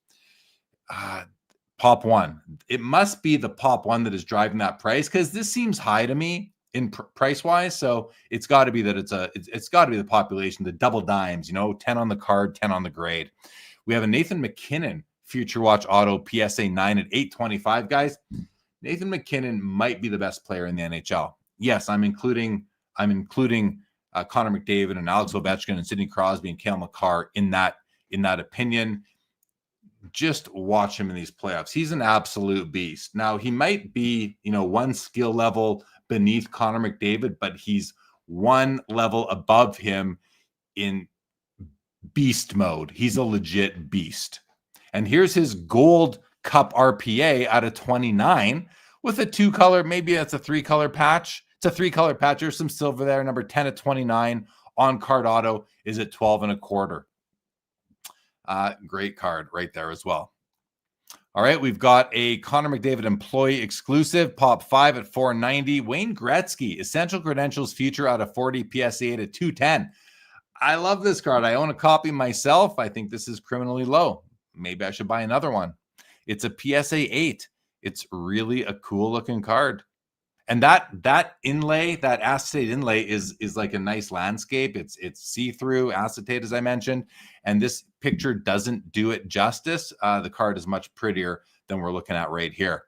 Pop 1. It must be the Pop 1 that is driving that price, because this seems high to me in price wise. So it's got to be that it's got to be the population, the double dimes, you know, 10 on the card, 10 on the grade. We have a Nathan McKinnon Future Watch Auto PSA 9 at $825. Guys, Nathan McKinnon might be the best player in the NHL. Yes, I'm including Connor McDavid and Alex Ovechkin and Sidney Crosby and Cale Makar in that opinion. Just watch him in these playoffs. He's an absolute beast. Now, he might be, you know, one skill level beneath Connor McDavid, but he's one level above him in beast mode. He's a legit beast. And here's his Gold Cup RPA out of 29 with a 2-color, maybe that's a 3-color patch. It's a 3-color patch. There's some silver there. Number 10 at 29. On card auto is at 12.25. Great card right there as well. All right, we've got a Connor McDavid employee exclusive, Pop 5 at $490. Wayne Gretzky, Essential Credentials Future out of 40, PSA 8 at $210. I love this card. I own a copy myself. I think this is criminally low. Maybe I should buy another one. It's a PSA 8. It's really a cool looking card. And that inlay, that acetate inlay is like a nice landscape. It's see-through acetate, as I mentioned. And this picture doesn't do it justice. The card is much prettier than we're looking at right here.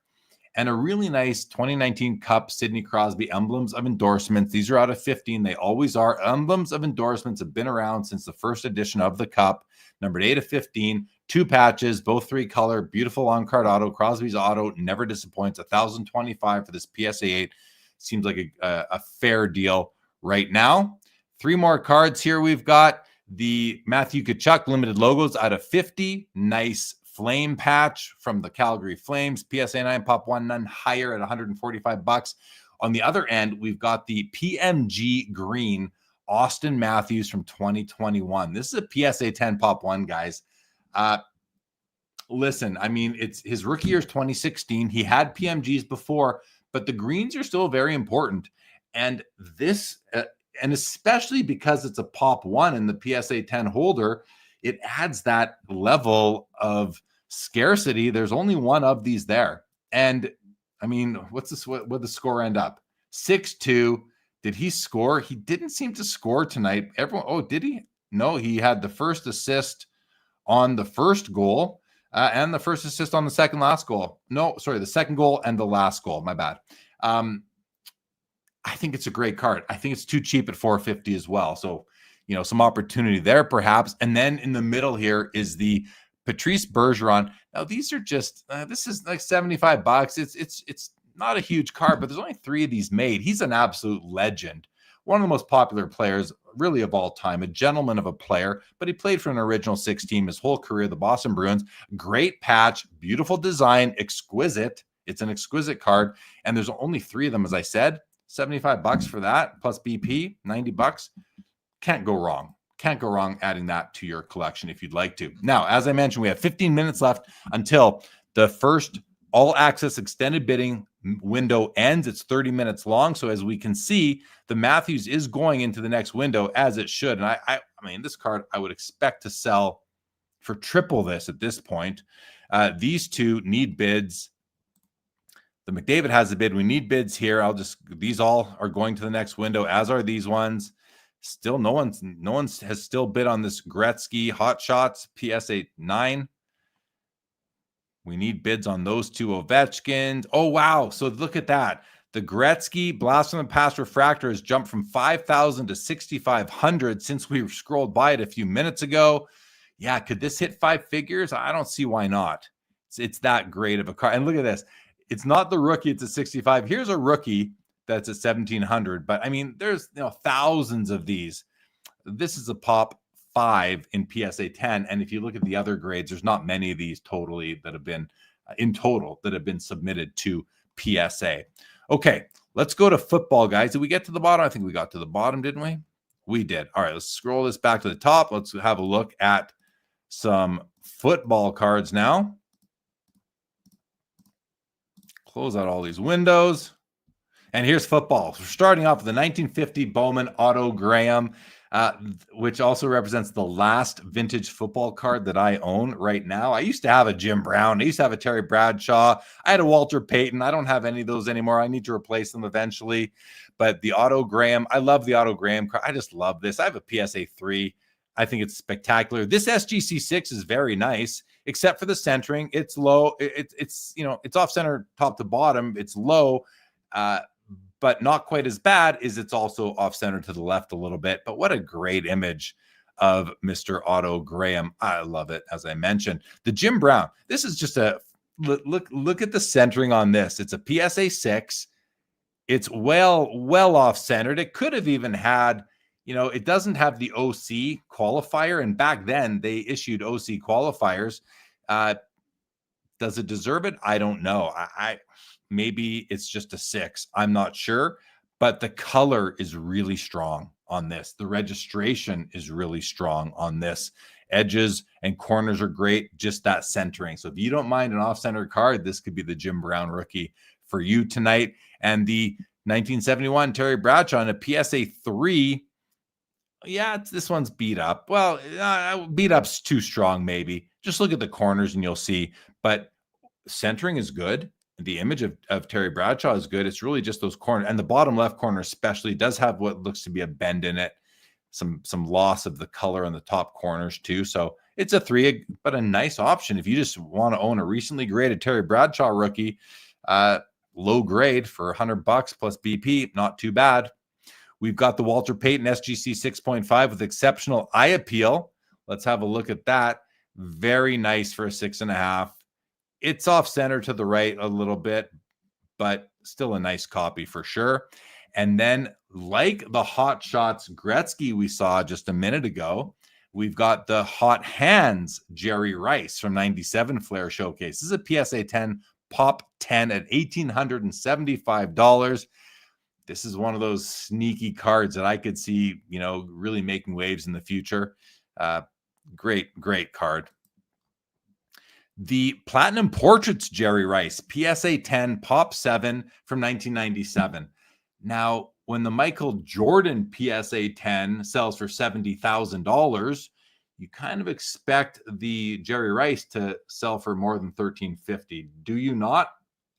And a really nice 2019 Cup Sidney Crosby emblems of endorsements. These are out of 15. They always are. Emblems of endorsements have been around since the first edition of the Cup. Numbered 8 of 15. 2 patches, both 3-color, beautiful on-card auto. Crosby's auto never disappoints. $1,025 for this PSA 8. Seems like a fair deal right now. 3 more cards here. We've got the Matthew Tkachuk limited logos out of 50. Nice flame patch from the Calgary Flames. PSA 9 Pop 1, none higher at $145. On the other end, we've got the PMG Green Austin Matthews from 2021. This is a PSA 10 Pop 1, guys. Listen, I mean, it's his rookie year is 2016. He had PMGs before, but the greens are still very important. And this, and especially because it's a Pop 1 and the PSA 10 holder, it adds that level of scarcity. There's only one of these there. And I mean, what'd the score end up? 6-2. Did he score? He didn't seem to score tonight. Did he? No, he had the first assist on the first goal and the first assist on the second last goal. No, sorry, the second goal and the last goal. My bad. I think it's a great card. I think it's too cheap at $450 as well. So, you know, some opportunity there perhaps. And then in the middle here is the Patrice Bergeron. Now these are just, this is like $75. It's not a huge card, but there's only 3 of these made. He's an absolute legend. one of the most popular players really of all time, a gentleman of a player, but he played for an original six team his whole career, the Boston Bruins. Great patch, beautiful design, exquisite. It's an exquisite card, and there's only 3 of them, as I said. $75 for that, plus BP, $90. Can't go wrong. Can't go wrong adding that to your collection if you'd like to. Now, as I mentioned, we have 15 minutes left until the first all-access extended bidding window ends. It's 30 minutes long. So as we can see, the Matthews is going into the next window as it should. And I mean, this card I would expect to sell for triple this at this point. These two need bids. The McDavid has a bid. We need bids here. These all are going to the next window, as are these ones. Still, no one has still bid on this Gretzky Hot Shots PSA 9. We need bids on those 2 Ovechkins. Oh, wow. So look at that. The Gretzky Blast from the Past Refractor has jumped from 5,000 to 6,500 since we scrolled by it a few minutes ago. Yeah, could this hit 5 figures? I don't see why not. It's that great of a card. And look at this. It's not the rookie. It's a 65. Here's a rookie that's at 1,700. But I mean, there's thousands of these. This is a pop 5 in PSA 10. And if you look at the other grades, there's not many of these totally that have been in total that have been submitted to PSA. Okay, let's go to football, guys. Did we get to the bottom? I think we got to the bottom, didn't we? We did. All right, let's scroll this back to the top. Let's have a look at some football cards now. Close out all these windows. And here's football. We're starting off with the 1950 Bowman Otto Graham, which also represents the last vintage football card that I own right now. I used to have a Jim Brown. I used to have a Terry Bradshaw. I had a Walter Payton. I don't have any of those anymore. I need to replace them eventually. But the Otto Graham, I love the Otto Graham card. I just love this. I have a PSA 3. I think it's spectacular. This SGC 6 is very nice, except for the centering. It's low. It's off center top to bottom. It's low. But not quite as bad as it's also off center to the left a little bit. But what a great image of Mr. Otto Graham. I love it, as I mentioned. The Jim Brown, this is just a look at the centering on this. It's a PSA 6. It's well off centered. It could have even had, it doesn't have the OC qualifier. And back then they issued OC qualifiers. Does it deserve it? I don't know. Maybe it's just a 6. I'm not sure, but the color is really strong on this. The registration is really strong on this. Edges and corners are great, just that centering. So if you don't mind an off-center card, this could be the Jim Brown rookie for you tonight. And the 1971 Terry Bradshaw in a PSA 3. Yeah, this one's beat up. Well, beat up's too strong, maybe. Just look at the corners and you'll see. But centering is good. The image of Terry Bradshaw is good. It's really just those corners, and the bottom left corner especially does have what looks to be a bend in it, some loss of the color on the top corners too. So it's a 3, but a nice option if you just want to own a recently graded Terry Bradshaw rookie, low grade for $100 plus BP, not too bad. We've got the Walter Payton SGC 6.5 with exceptional eye appeal. Let's have a look at that. Very nice for a 6.5. It's off center to the right a little bit, but still a nice copy for sure. And then, like the Hot Shots Gretzky we saw just a minute ago, we've got the Hot Hands Jerry Rice from 97 Flair Showcase. This is a PSA 10 Pop 10 at $1,875. This is one of those sneaky cards that I could see, really making waves in the future. Great card. The Platinum Portraits Jerry Rice, PSA 10, Pop 7 from 1997. Now, when the Michael Jordan PSA 10 sells for $70,000, you kind of expect the Jerry Rice to sell for more than $1,350. Do you not?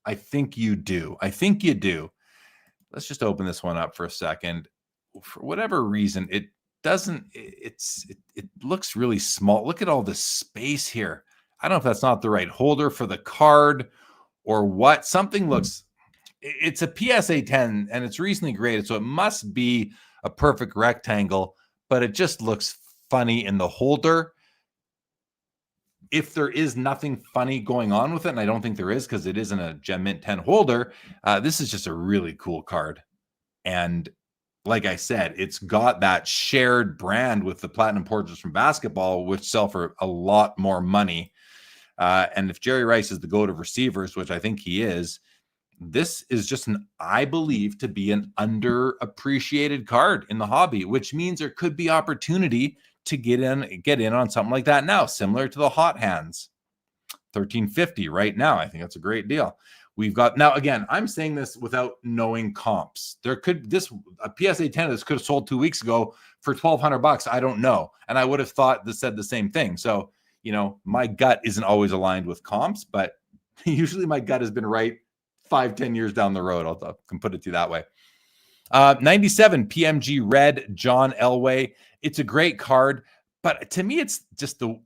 I think you do. Let's just open this one up for a second. For whatever reason, it looks really small. Look at all this space here. I don't know if that's not the right holder for the card or what. It's a PSA 10 and it's recently graded, so it must be a perfect rectangle, but it just looks funny in the holder. If there is nothing funny going on with it, and I don't think there is because it isn't a Gem Mint 10 holder, this is just a really cool card. And like I said, it's got that shared brand with the Platinum Portraits from basketball, which sell for a lot more money. And if Jerry Rice is the GOAT of receivers, which I think he is, this is just I believe to be an underappreciated card in the hobby, which means there could be opportunity to get in on something like that now, similar to the hot hands. $13.50 right now. I think that's a great deal. We've got now again, I'm saying this without knowing comps. A PSA 10 of this could have sold 2 weeks ago for $1,200. I don't know. And I would have said the same thing. So, my gut isn't always aligned with comps, but usually my gut has been right 5-10 years down the road. I can put it to you that way. 97 PMG Red, John Elway. It's a great card, but to me, it's just the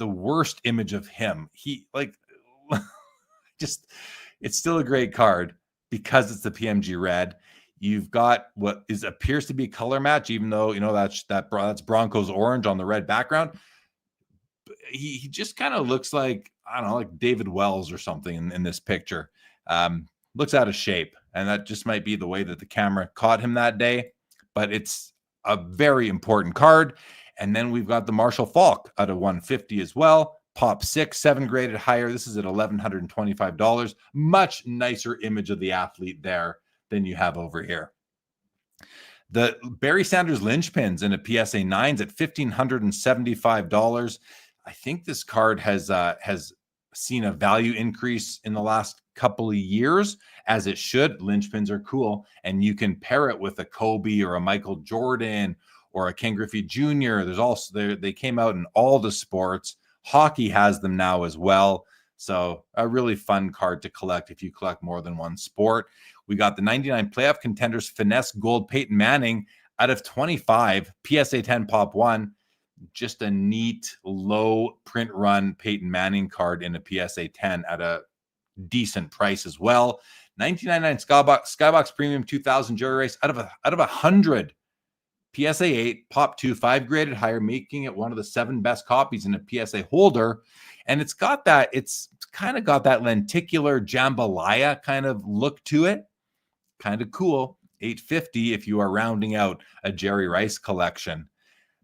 worst image of him. It's still a great card because it's the PMG Red. You've got what appears to be a color match, even though that's Broncos orange on the red background. He just kind of looks like, I don't know, like David Wells or something in this picture. Looks out of shape, and that just might be the way that the camera caught him that day, but it's a very important card. And then we've got the Marshall Faulk out of 150 as well. Pop 6, 7 graded higher. This is at $1,125. Much nicer image of the athlete there than you have over here. The Barry Sanders linchpins in a PSA 9s at $1,575. I think this card has seen a value increase in the last couple of years, as it should. Linchpins are cool, and you can pair it with a Kobe or a Michael Jordan or a Ken Griffey Jr. There's also they came out in all the sports. Hockey has them now as well. So a really fun card to collect if you collect more than one sport. We got the 99 Playoff Contenders Finesse Gold Peyton Manning out of 25, PSA 10 Pop 1. Just a neat low print run Peyton Manning card in a PSA 10 at a decent price as well. 1999 Skybox Premium 2000 Jerry Rice out of 100. PSA 8 Pop 2, 5 graded higher, making it one of the 7 best copies in a PSA holder. And it's kind of got that lenticular jambalaya kind of look to it. Kind of cool. $850 if you are rounding out a Jerry Rice collection.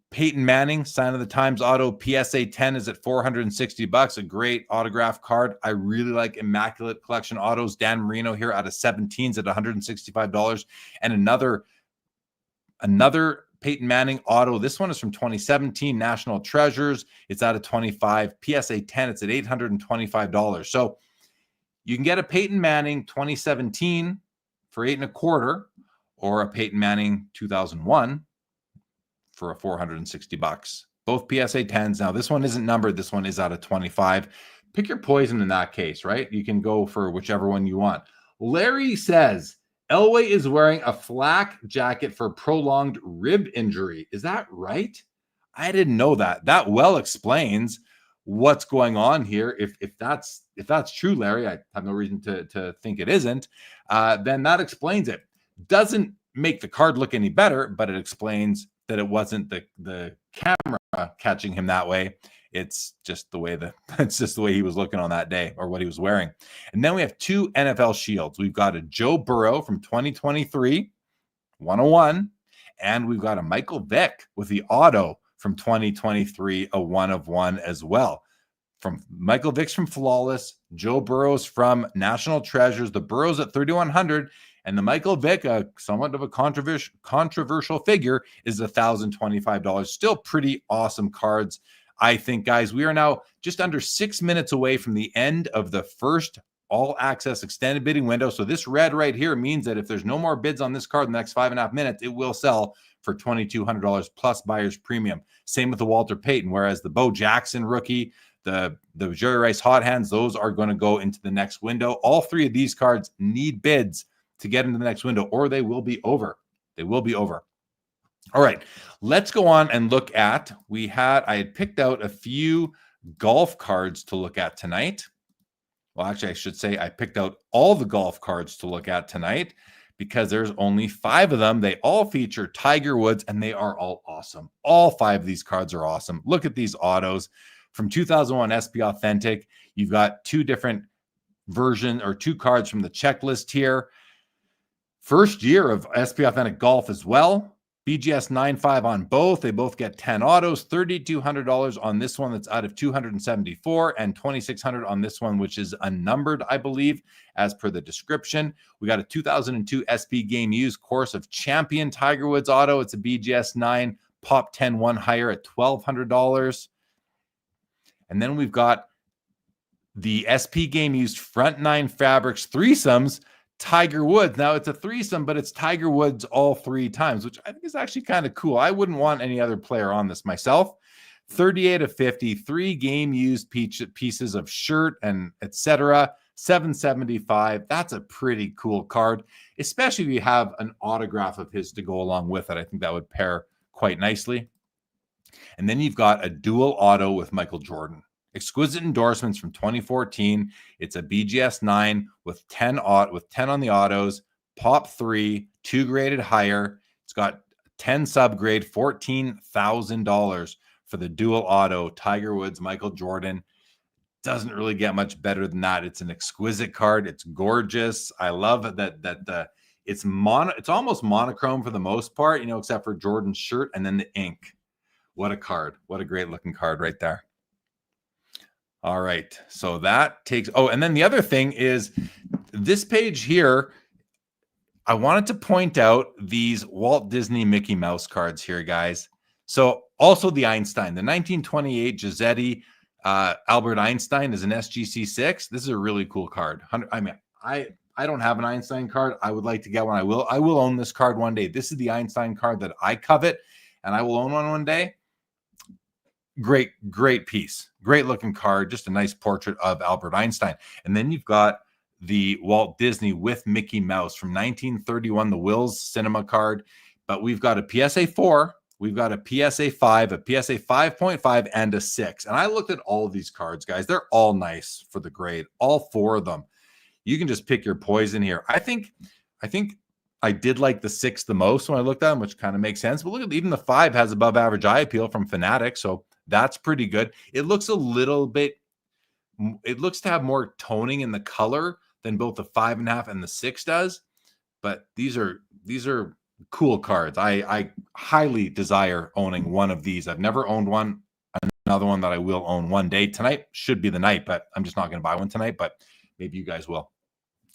Peyton Manning, Sign of the Times auto, PSA 10 is at $460. A great autograph card. I really like Immaculate Collection autos. Dan Marino here out of 17s at $165. And another Peyton Manning auto. This one is from 2017, National Treasures. It's out of 25. PSA 10, it's at $825. So you can get a Peyton Manning 2017 for $825, or a Peyton Manning 2001 for $460. Both PSA 10s. Now, this one isn't numbered. This one is out of 25. Pick your poison in that case, right? You can go for whichever one you want. Larry says, Elway is wearing a flak jacket for prolonged rib injury. Is that right? I didn't know that. That well explains what's going on here. If that's true, Larry, I have no reason to think it isn't. Then that explains it. Doesn't make the card look any better, but it explains that it wasn't the camera catching him that way. It's just the way he was looking on that day, or what he was wearing. And then we have 2 NFL shields. We've got a Joe Burrow from 2023, 101, and we've got a Michael Vick with the auto from 2023, a 1/1 as well. From Michael Vick's from Flawless, Joe Burrow's from National Treasures. The Burrow's at 3,100. And the Michael Vick, somewhat of a controversial figure, is $1,025. Still pretty awesome cards, I think, guys. We are now just under 6 minutes away from the end of the first all-access extended bidding window. So this red right here means that if there's no more bids on this card in the next 5.5 minutes, it will sell for $2,200 plus buyer's premium. Same with the Walter Payton, whereas the Bo Jackson rookie, the Jerry Rice hot hands, those are going to go into the next window. All 3 of these cards need bids to get into the next window, or they will be over. They will be over. All right, let's go on and look at, I had picked out a few golf cards to look at tonight. Well, actually, I should say I picked out all the golf cards to look at tonight because there's only 5 of them. They all feature Tiger Woods, and they are all awesome. All 5 of these cards are awesome. Look at these autos. From 2001 SP Authentic, you've got 2 different versions, or 2 cards from the checklist here. First year of SP Authentic Golf as well. BGS 9.5 on both. They both get 10 autos, $3,200 on this one that's out of 274, and $2,600 on this one, which is unnumbered, I believe, as per the description. We got a 2002 SP Game Used Course of Champion Tiger Woods auto. It's a BGS 9, pop 10 1 higher at $1,200. And then we've got the SP Game Used Front 9 Fabrics threesomes, Tiger Woods. Now it's a threesome, but it's Tiger Woods all 3 times, which I think is actually kind of cool. I wouldn't want any other player on this myself. 38 of 50, 3 game used pieces of shirt and etc. 775. That's a pretty cool card, especially if you have an autograph of his to go along with it. I think that would pair quite nicely. And then you've got a dual auto with Michael Jordan. Exquisite endorsements from 2014. It's a BGS 9 with 10 on the autos, pop 3, 2 graded higher. It's got 10 subgrade, $14,000 for the dual auto. Tiger Woods, Michael Jordan. Doesn't really get much better than that. It's an exquisite card. It's gorgeous. I love that it's almost monochrome for the most part, except for Jordan's shirt and then the ink. What a card. What a great looking card right there. All right, so that takes, and then the other thing is this page here, I wanted to point out these Walt Disney Mickey Mouse cards here, guys. So also the Einstein, the 1928 Giuseppe Albert Einstein is an SGC6. This is a really cool card. I mean, I don't have an Einstein card. I would like to get one. I will own this card one day. This is the Einstein card that I covet, and I will own one day. Great piece. Great looking card. Just a nice portrait of Albert Einstein. And then you've got the Walt Disney with Mickey Mouse from 1931, the Wills Cinema card. But we've got a PSA 4, we've got a PSA 5, a PSA 5.5, and a 6. And I looked at all of these cards, guys. They're all nice for the grade. All 4 of them. You can just pick your poison here. I think I did like the 6 the most when I looked at them, which kind of makes sense. But look at even the 5 has above average eye appeal from Fanatics. So that's pretty good. It looks to have more toning in the color than both the 5.5 and the 6 does. But these are cool cards. I highly desire owning one of these. I've never owned one. Another one that I will own one day. Tonight should be the night, but I'm just not going to buy one tonight, but maybe you guys will.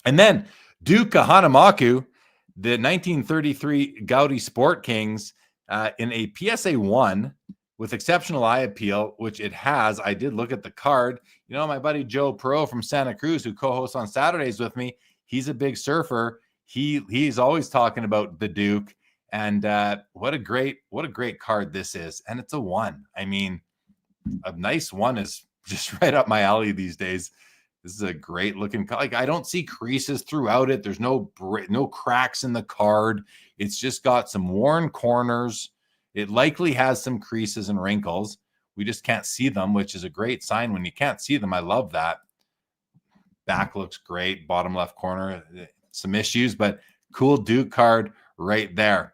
And then Duke Hanamaku, the 1933 Gaudi Sport Kings in a PSA 1 with exceptional eye appeal, which it has. I did look at the card. My buddy Joe Pro from Santa Cruz, who co-hosts on Saturdays with me, he's a big surfer. He's always talking about the Duke, and what a great card this is. And it's a 1. I mean, a nice 1 is just right up my alley these days. This is a great looking card. Like, I don't see creases throughout it. There's no cracks in the card. It's just got some worn corners. It likely has some creases and wrinkles. We just can't see them, which is a great sign when you can't see them. I love that. Back looks great. Bottom left corner, some issues, but cool Duke card right there.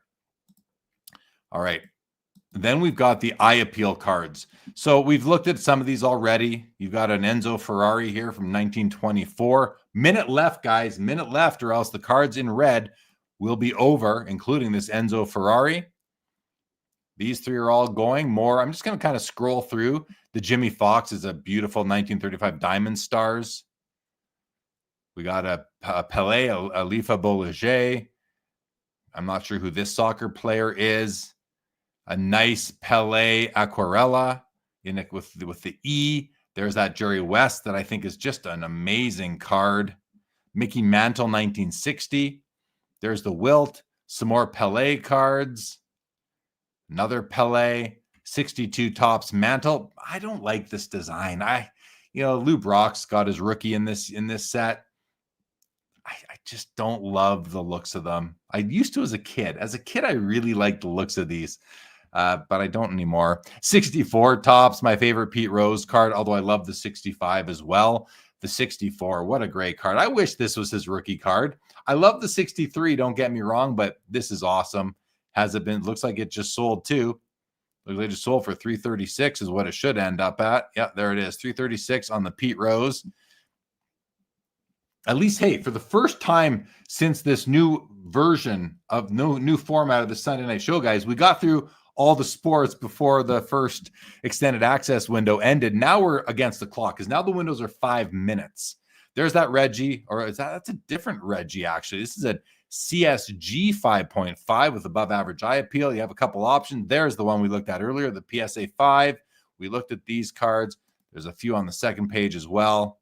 All right. Then we've got the eye appeal cards. So we've looked at some of these already. You've got an Enzo Ferrari here from 1924. Minute left, guys. Minute left, or else the cards in red will be over, including this Enzo Ferrari. These 3 are all going. More. I'm just going to kind of scroll through. The Jimmy Fox is a beautiful 1935 Diamond Stars. We got a Pelé, a Lifa Bolliger. I'm not sure who this soccer player is. A nice Pelé Aquarella with the E. There's that Jerry West that I think is just an amazing card. Mickey Mantle 1960. There's the Wilt. Some more Pelé cards. Another Pelé 62 Topps Mantle. I don't like this design. Lou Brock's got his rookie in this set. I just don't love the looks of them. I used to as a kid. As a kid, I really liked the looks of these. But I don't anymore. 64 Topps, my favorite Pete Rose card, although I love the 65 as well. The 64, what a great card. I wish this was his rookie card. I love the 63, don't get me wrong, but this is awesome. Has it been? Looks like it just sold too. Looks like it just sold for $336 is what it should end up at. Yeah, there it is, $336 on the Pete Rose. at least, hey, for the first time since this new version of new format of the Sunday Night Show, guys, we got through all the sports before the first extended access window ended. Now we're against the clock because now the windows are 5 minutes. There's that Reggie, or that's a different Reggie, actually. This is a CSG 5.5 with above average eye appeal. You have a couple options. There's the one we looked at earlier, the PSA 5. We looked at these cards. There's a few on the second page as well.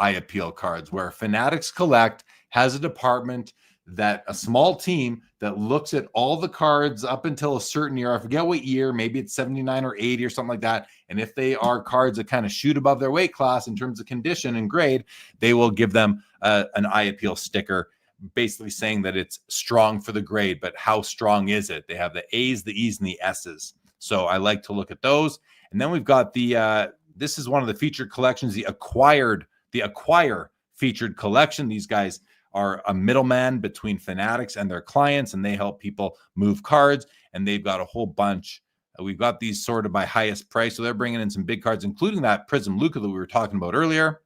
Eye appeal cards, where Fanatics Collect has a department, that a small team that looks at all the cards up until a certain year. I forget what year, maybe it's 79 or 80 or something like that. And if they are cards that kind of shoot above their weight class in terms of condition and grade, they will give them an eye appeal sticker, basically saying that it's strong for the grade. But how strong is it? They have the A's, the E's, and the S's. So I like to look at those. And then we've got the, this is one of the featured collections, the Acquire featured collection. These guys are a middleman between Fanatics and their clients, and they help people move cards, and they've got a whole bunch. We've got these sorted by highest price, so they're bringing in some big cards, including that Prism Luka that we were talking about earlier.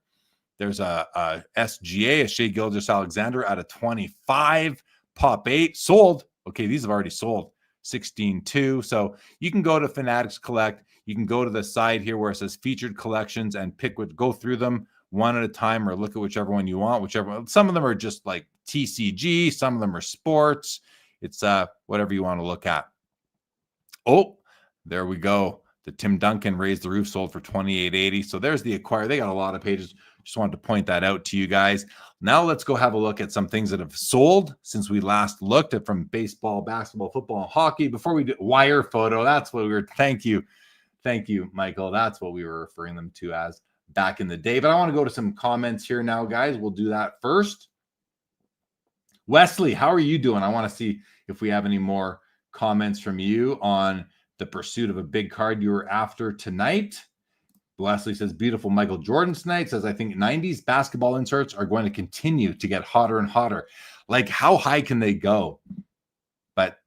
There's a SGA, a Shea Gilgeous-Alexander out of 25, Pop 8, sold. Okay, these have already sold, 16-2. So you can go to Fanatics Collect. You can go to the side here where it says featured collections and pick what, go through them one at a time, or look at whichever one you want. Some of them are just like TCG, some of them are sports. It's whatever you want to look at. Oh, there we go. The Tim Duncan Raised the Roof sold for $28.80. So there's the Acquire. They got a lot of pages. Just wanted to point that out to you guys. Now let's go have a look at some things that have sold since we last looked at, from baseball, basketball, football, and hockey. Before we do Wire Photo, that's what we were. Thank you, Michael. That's what we were referring them to as back in the day. But I want to go to some comments here now, guys. We'll do that first. Wesley, how are you doing? I want to see if we have any more comments from you on the pursuit of a big card you were after tonight. Wesley says, beautiful Michael Jordan tonight. Says, I think 90s basketball inserts are going to continue to get hotter and hotter. Like, how high can they go? But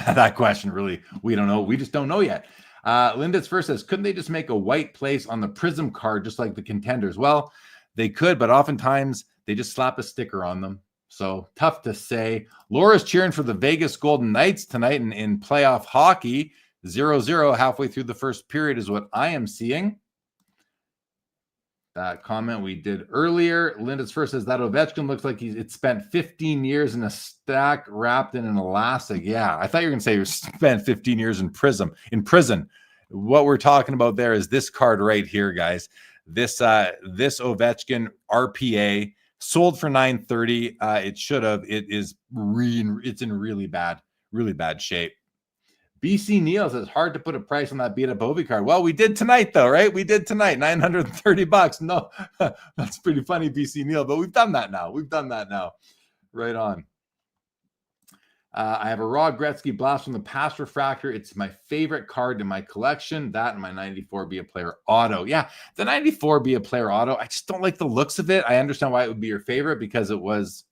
that question, really, we don't know. We just don't know yet. Linda's first says, couldn't they just make a white place on the Prism card just like the Contenders? Well, they could, but oftentimes they just slap a sticker on them. So tough to say. Laura's cheering for the Vegas Golden Knights tonight in playoff hockey. 0-0 halfway through the first period is what I am seeing. That comment we did earlier. Linda's first says, that Ovechkin looks like it spent 15 years in a stack wrapped in an elastic. Yeah, I thought you were going to say you spent 15 years in prison. What we're talking about there is this card right here, guys. This Ovechkin RPA sold for $930. It should have. It's in really bad shape. BC Neal says, hard to put a price on that beat up Ovi card. Well, we did tonight, though, right? We did tonight, $930. No, that's pretty funny, BC Neal, but we've done that now. Right on. I have a Raw Gretzky Blast from the Past Refractor. It's my favorite card in my collection. That and my 94 Be a Player Auto. Yeah, the 94 Be a Player Auto, I just don't like the looks of it. I understand why it would be your favorite, because it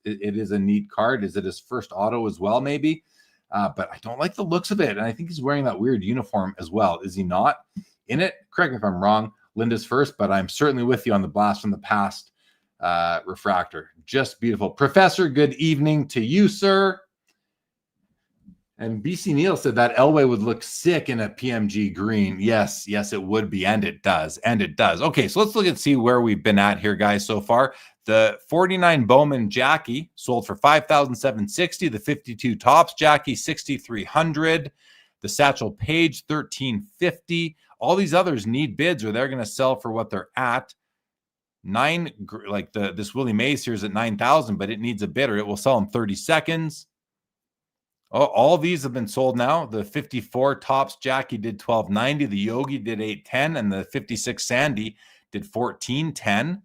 is a neat card. Is it his first auto as well, maybe? But I don't like the looks of it. And I think he's wearing that weird uniform as well. Is he not in it? Correct me if I'm wrong. Linda's first, but I'm certainly with you on the Blast from the Past refractor. Just beautiful. Professor, good evening to you, sir. And BC Neal said that Elway would look sick in a PMG green. Yes, it would be. And it does. Okay, so let's look and see where we've been at here, guys, so far. The 49 Bowman Jackie sold for $5,760. The 52 Topps Jackie, $6,300. The Satchel Paige, $1,350. All these others need bids, or they're going to sell for what they're at. This Willie Mays here is at $9,000, but it needs a bid, or it will sell in 30 seconds. All these have been sold now. The 54 Topps Jackie did $1,290. The Yogi did $810, and the 56 Sandy did $1,410.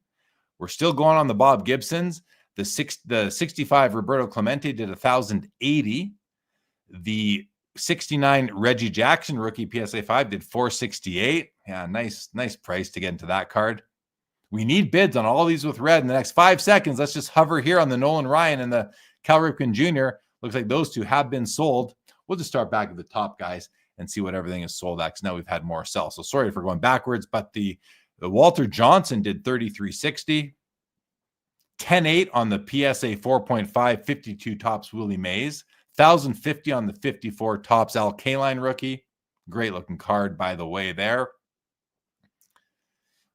We're still going on the Bob Gibsons. The 65 Roberto Clemente did $1,080. The 69 Reggie Jackson rookie PSA 5 did $468. Yeah, nice price to get into that card. We need bids on all these with red in the next 5 seconds. Let's just hover here on the Nolan Ryan and the Cal Ripken Jr. Looks like those two have been sold. We'll just start back at the top, guys, and see what everything is sold at, because now we've had more sell. So sorry for going backwards, but the Walter Johnson did $3,360. 10.8 on the PSA 4.5 52 Topps Willie Mays. 1,050 on the 54 Topps Al Kaline rookie. Great looking card, by the way, there.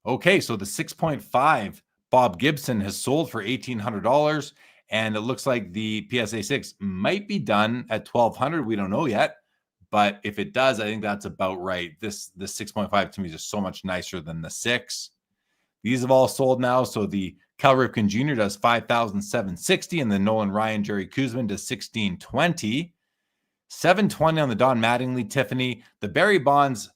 Okay, so the 6.5 Bob Gibson has sold for $1,800, and it looks like the PSA 6 might be done at $1,200. We don't know yet, but if it does, I think that's about right. The 6.5 to me is just so much nicer than the 6. These have all sold now. So the Cal Ripken Jr. does 5,760, and the Nolan Ryan Jerry Kuzman does 1,620. 720 on the Don Mattingly Tiffany. The Barry Bonds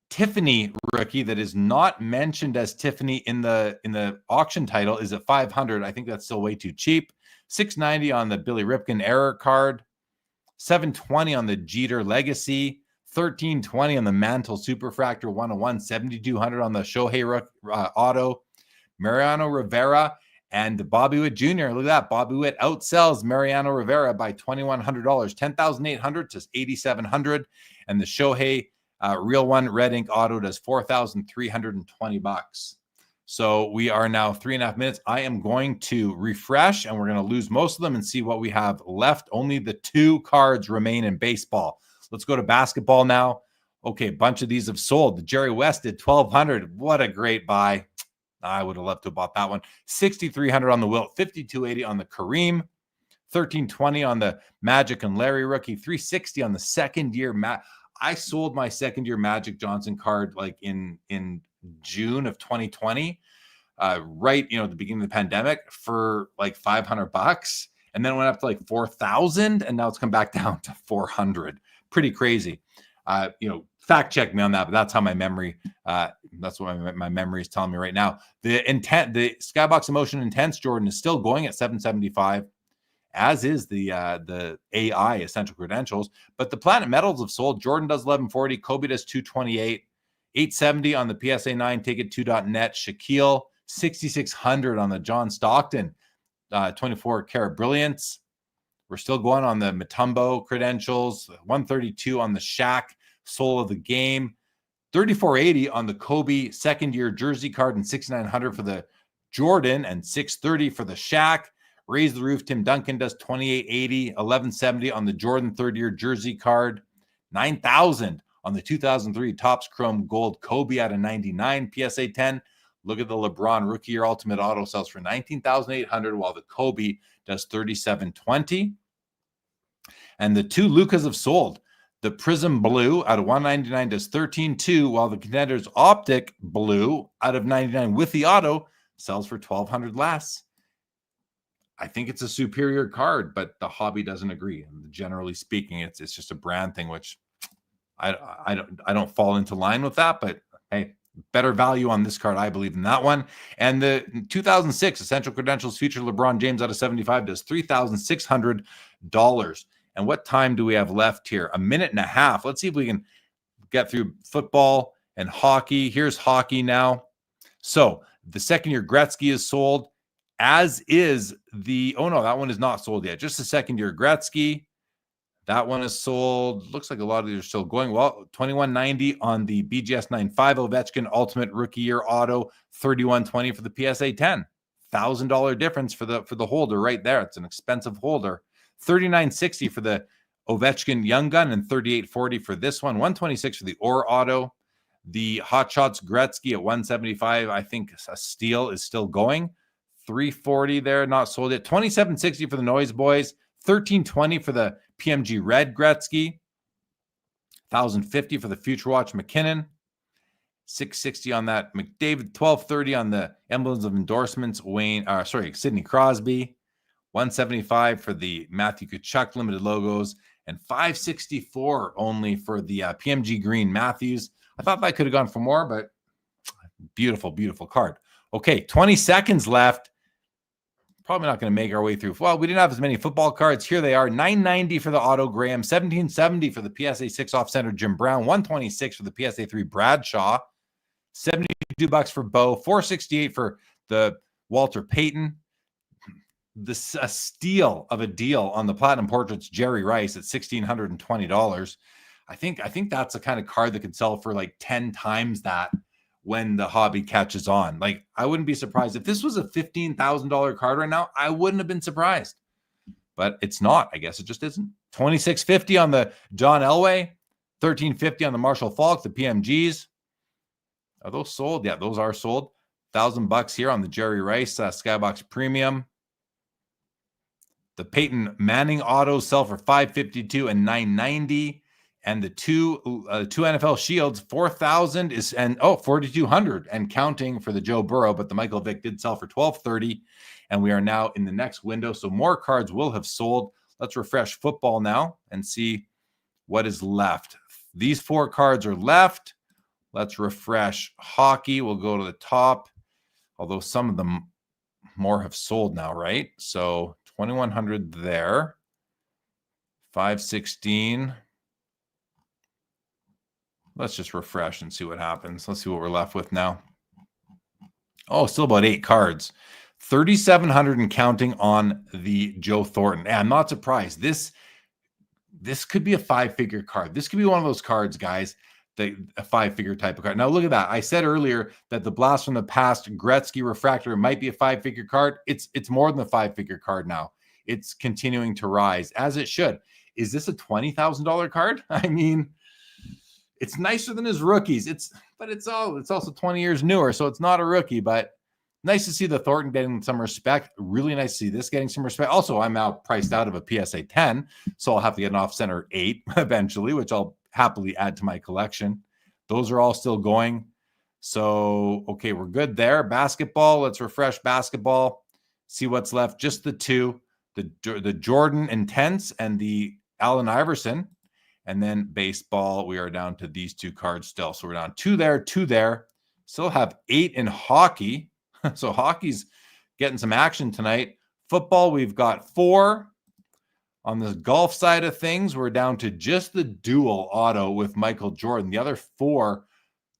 Tiffany rookie that is not mentioned as Tiffany in the auction title is at 500. I think that's still way too cheap. 690 on the Billy Ripken error card. 720 on the Jeter Legacy. 1320 on the Mantle Superfractor 101. 7,200 on the Shohei auto. Mariano Rivera and Bobby Witt Jr. Look at that. Bobby Witt outsells Mariano Rivera by $2,100. 10,800 to 8,700. And the Shohei Real One Red Ink Auto does $4,320. So we are now 3.5 minutes. I am going to refresh, and we're going to lose most of them and see what we have left. Only the 2 cards remain in baseball. Let's go to basketball now. Okay, a bunch of these have sold. The Jerry West did $1,200. What a great buy. I would have loved to have bought that one. 6,300 on the Wilt, 5,280 on the Kareem, 1,320 on the Magic and Larry rookie, 360 on the second year. I sold my second year Magic Johnson card like in June of 2020, right, at the beginning of the pandemic for like $500, and then it went up to like 4,000, and now it's come back down to 400. Pretty crazy. Fact check me on that, but that's how my memory. That's what my memory is telling me right now. The Skybox Emotion Intense Jordan is still going at $775, as is the AI Essential Credentials. But the Planet Metals have sold. Jordan does $1,140. Kobe does $228. $870 on the PSA 9 Ticket2.net. Shaquille $6,600 on the John Stockton 24 Karat Brilliance. We're still going on the Mutombo credentials. $132 on the Shaq Soul of the Game. $3,480 on the Kobe second year jersey card, and $6,900 for the Jordan, and $630 for the Shaq. Raise the Roof Tim Duncan does $2,880. $1,170 on the Jordan third year jersey card. $9,000 on the 2003 Topps Chrome Gold Kobe out of 99 PSA 10. Look at the LeBron rookie year ultimate auto sells for $19,800, while the Kobe does $3,720. And the 2 Lucas have sold. The Prism Blue out of 199 does $13,200, while the Contenders Optic Blue out of 99 with the auto sells for $1,200 less. I think it's a superior card, but the hobby doesn't agree. And generally speaking, it's just a brand thing, which I don't fall into line with that. But hey, better value on this card, I believe, than that one. And the 2006 Essential Credentials feature LeBron James out of 75 does $3,600. And what time do we have left here? 1.5 minutes. Let's see if we can get through football and hockey. Here's hockey now. So the second year Gretzky is sold, as is the, oh no, that one is not sold yet. Just the second year Gretzky. That one is sold. Looks like a lot of these are still going. Well, $2,190 on the BGS 95 Ovechkin Ultimate Rookie Year Auto, $3,120 for the PSA 10. $1,000 difference for the holder right there. It's an expensive holder. $3,960 for the Ovechkin Young Gun, and $3,840 for this one. $126 for the Orr Auto. The Hot Shots Gretzky at $175. I think a steal is still going. $340 there, not sold yet. $2,760 for the Noise Boys. $1,320 for the PMG Red Gretzky. $1,050 for the Future Watch McKinnon. $660 on that McDavid. $1,230 on the Emblems of Endorsements Sidney Crosby. $175 for the Matthew Tkachuk limited logos, and $564 only for the PMG Green Matthews. I thought that could have gone for more, but beautiful, beautiful card. Okay, 20 seconds left. Probably not going to make our way through. Well, we didn't have as many football cards. Here they are. $990 for the Otto Graham, $1,770 for the PSA 6 off-center Jim Brown, $126 for the PSA 3 Bradshaw, $72 for Bo, $468 for the Walter Payton. A steal of a deal on the Platinum Portraits Jerry Rice at $1,620. I think that's the kind of card that could sell for like 10 times that when the hobby catches on. Like, I wouldn't be surprised if this was a $15,000 card right now. I wouldn't have been surprised, but it's not. I guess it just isn't. $26.50 on the John Elway, $13.50 on the Marshall Faulk, the PMGs. Are those sold? Yeah, those are sold. $1,000 here on the Jerry Rice Skybox Premium. The Peyton Manning autos sell for $552 and $990. And the two NFL Shields, $4,000 is $4,200 and counting for the Joe Burrow, but the Michael Vick did sell for $1,230, and we are now in the next window. So more cards will have sold. Let's refresh football now and see what is left. These 4 cards are left. Let's refresh hockey. We'll go to the top, although some of them more have sold now, right? So 2,100 there, 516. Let's just refresh and see what happens. Let's see what we're left with now. Oh, still about 8 cards. 3,700 and counting on the Joe Thornton. And I'm not surprised. This could be a 5-figure card. This could be one of those cards, guys, a 5-figure type of card. Now, look at that. I said earlier that the Blast from the Past Gretzky Refractor might be a 5-figure card. It's more than a 5-figure card now. It's continuing to rise, as it should. Is this a $20,000 card? I mean, it's nicer than his rookies. But it's also 20 years newer, so it's not a rookie. But nice to see the Thornton getting some respect. Really nice to see this getting some respect. Also, I'm now priced out of a PSA 10, so I'll have to get an off-center 8 eventually, which I'll happily add to my collection. Those are all still going. So, okay, we're good there. Basketball, let's refresh basketball. See what's left. Just the 2, the Jordan Intense and the Allen Iverson. And then baseball, we are down to these 2 cards still. So we're down 2 there, 2 there. Still have 8 in hockey. So hockey's getting some action tonight. Football, we've got 4. On the golf side of things, we're down to just the dual auto with Michael Jordan. The other 4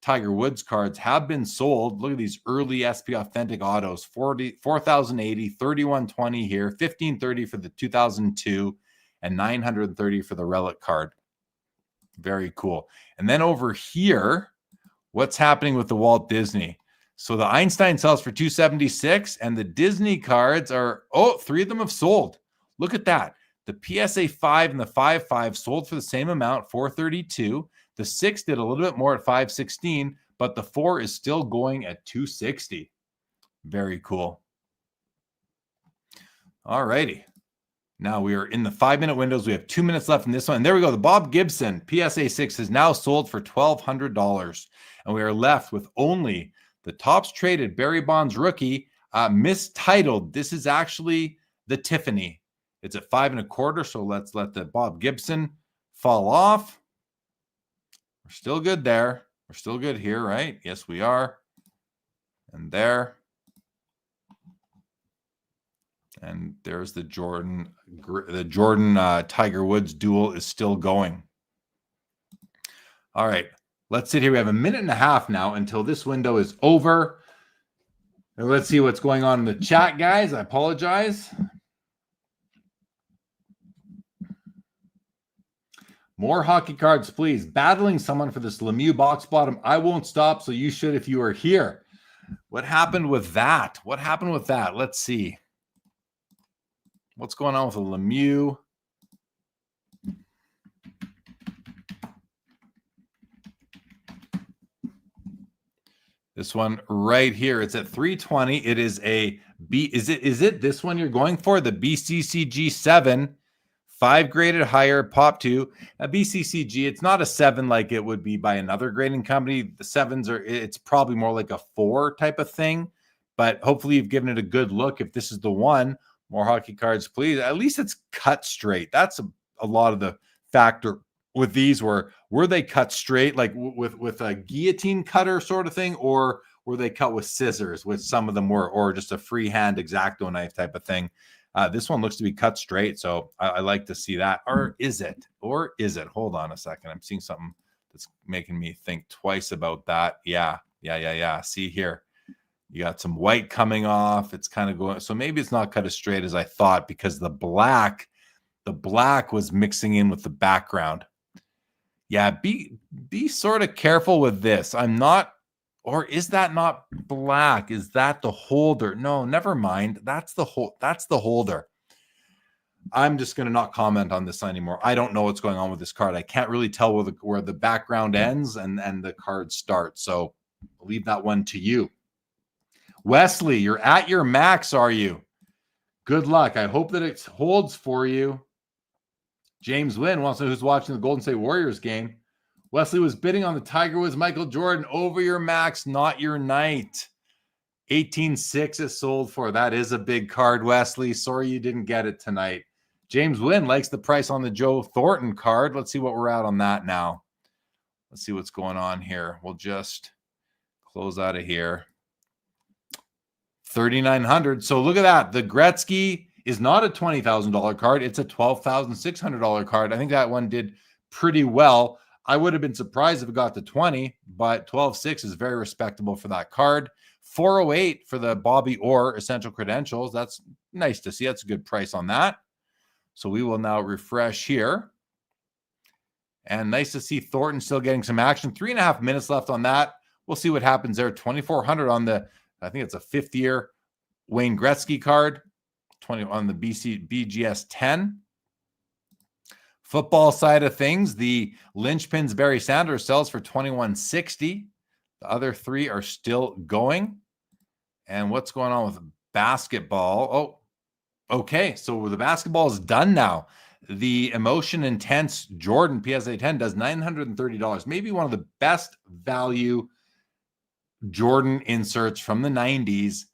Tiger Woods cards have been sold. Look at these early SP Authentic autos. 4,080, 3,120 here, 1,530 for the 2002, and 930 for the Relic card. Very cool. And then over here, what's happening with the Walt Disney? So the Einstein sells for $276, and the Disney cards are, 3 of them have sold. Look at that. The PSA 5 and the 5.5 sold for the same amount, $432. The 6 did a little bit more at $516, but the 4 is still going at $260. Very cool. All righty. Now we are in the 5-minute windows. We have 2 minutes left in this one. And there we go. The Bob Gibson PSA 6 is now sold for $1,200. And we are left with only the Topps Traded Barry Bonds rookie, mistitled. This is actually the Tiffany. It's at 5 1/4. So let's let the Bob Gibson fall off. We're still good there. We're still good here, right? Yes, we are. And there. And there's the Jordan Tiger Woods duel is still going. All right, let's sit here. We have a minute and a half now until this window is over. And let's see what's going on in the chat, guys. I apologize. More hockey cards, please. Battling someone for this Lemieux box bottom. I won't stop, so you should if you are here. What happened with that? What happened with that? Let's see. What's going on with the Lemieux? This one right here. It's at 320. It is a B. Is it this one you're going for? The BCCG 7, 5 graded higher, pop 2. A BCCG, it's not a 7 like it would be by another grading company. The 7s it's probably more like a 4 type of thing. But hopefully you've given it a good look. If this is the one, more hockey cards, please. At least it's cut straight. That's a lot of the factor with these. Were they cut straight, like with a guillotine cutter sort of thing, or were they cut with scissors, which some of them were, or just a freehand X-Acto knife type of thing? This one looks to be cut straight, so I like to see that. Or is it? Hold on a second. I'm seeing something that's making me think twice about that. Yeah. See here. You got some white coming off. It's kind of going. So maybe it's not cut as straight as I thought because the black was mixing in with the background. Yeah, be sort of careful with this. I'm not Or is that not black? Is that the holder? No, never mind. That's the holder. I'm just going to not comment on this anymore. I don't know what's going on with this card. I can't really tell where the background ends and the card starts. So I'll leave that one to you. Wesley, you're at your max, are you? Good luck. I hope that it holds for you. James Wynn wants to know who's watching the Golden State Warriors game. Wesley was bidding on the Tiger Woods Michael Jordan over your max, not your night. 18.6 is sold for. That is a big card, Wesley. Sorry you didn't get it tonight. James Wynn likes the price on the Joe Thornton card. Let's see what we're at on that now. Let's see what's going on here. We'll just close out of here. 3,900. So look at that. The Gretzky is not a $20,000 card. It's a $12,600 card. I think that one did pretty well. I would have been surprised if it got to 20, but 12.6 is very respectable for that card. 408 for the Bobby Orr Essential Credentials. That's nice to see. That's a good price on that. So we will now refresh here. And nice to see Thornton still getting some action. 3.5 minutes left on that. We'll see what happens there. 2,400 on the, I think it's a fifth-year Wayne Gretzky card. 20 on the BGS 10. Football side of things, the Lynchpins Barry Sanders sells for $21.60. The other three are still going. And what's going on with basketball? Oh, okay. So the basketball is done now. The Emotion Intense Jordan PSA 10 does $930. Maybe one of the best value Jordan inserts from the 90s.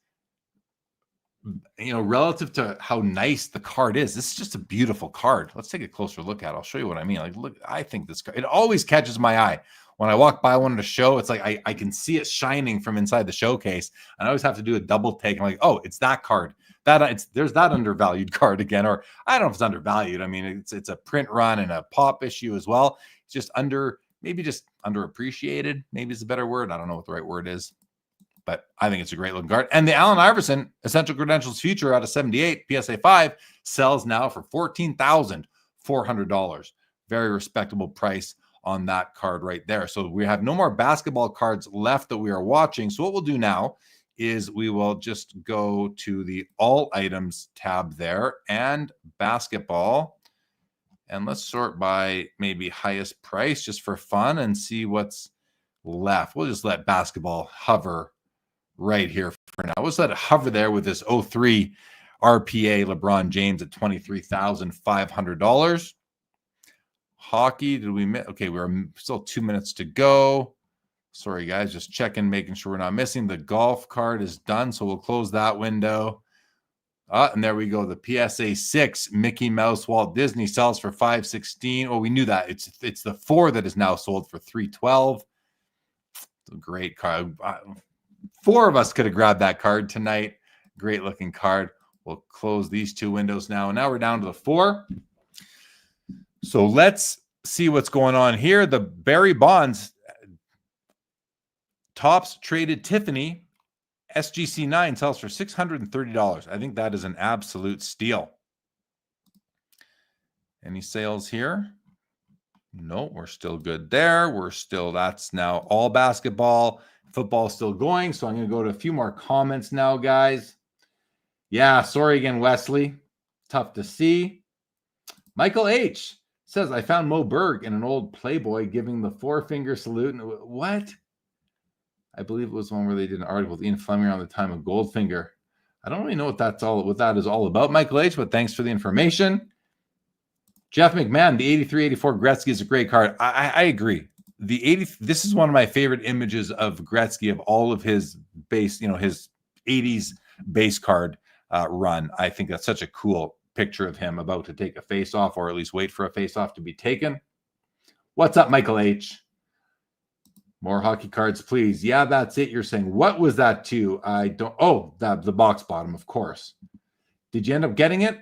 You know, relative to how nice the card is, this is just a beautiful card. Let's take a closer look at it. I'll show you what I mean. Like, look, I think this card, it always catches my eye. When I walk by one at a show, it's like I can see it shining from inside the showcase. And I always have to do a double take. I'm like, oh, it's that card. There's that undervalued card again. Or I don't know if it's undervalued. I mean, it's a print run and a pop issue as well. It's just maybe just underappreciated. Maybe is a better word. I don't know what the right word is. But I think it's a great looking card. And the Allen Iverson Essential Credentials Future out of 78 PSA 5 sells now for $14,400. Very respectable price on that card right there. So we have no more basketball cards left that we are watching. So what we'll do now is we will just go to the all items tab there and basketball. And let's sort by maybe highest price just for fun and see what's left. We'll just let basketball hover right here for now. Let's let it hover there with this 03 RPA LeBron James at $23,500. Hockey, did we miss? Okay, we're still 2 minutes to go. Sorry, guys, just checking, making sure we're not missing. The golf card is done, so we'll close that window. And there we go. The PSA 6 Mickey Mouse Walt Disney sells for $516. Oh, we knew that. It's the 4 that is now sold for $312. It's a great card. 4 of us could have grabbed that card tonight. Great looking card. We'll close these 2 windows now. And now we're down to the 4. So let's see what's going on here. The Barry Bonds Topps Traded Tiffany SGC 9 sells for $630. I think that is an absolute steal. Any sales here? No, we're still good there. That's now all basketball. Football still going. So I'm going to go to a few more comments now, guys. Yeah, sorry again, Wesley. Tough to see. Michael H. says, I found Mo Berg in an old Playboy giving the 4-finger salute. What? I believe it was one where they did an article with Ian Fleming around the time of Goldfinger. I don't really know what that is all about, Michael H., but thanks for the information. Jeff McMahon, the 83-84 Gretzky is a great card. I agree. This is one of my favorite images of Gretzky, of all of his base, his 80s base card run. I think that's such a cool picture of him about to take a face-off, or at least wait for a face-off to be taken. What's up, Michael H.? More hockey cards, please. Yeah, that's it. You're saying, what was that too? I don't. Oh, the box bottom, of course. Did you end up getting it?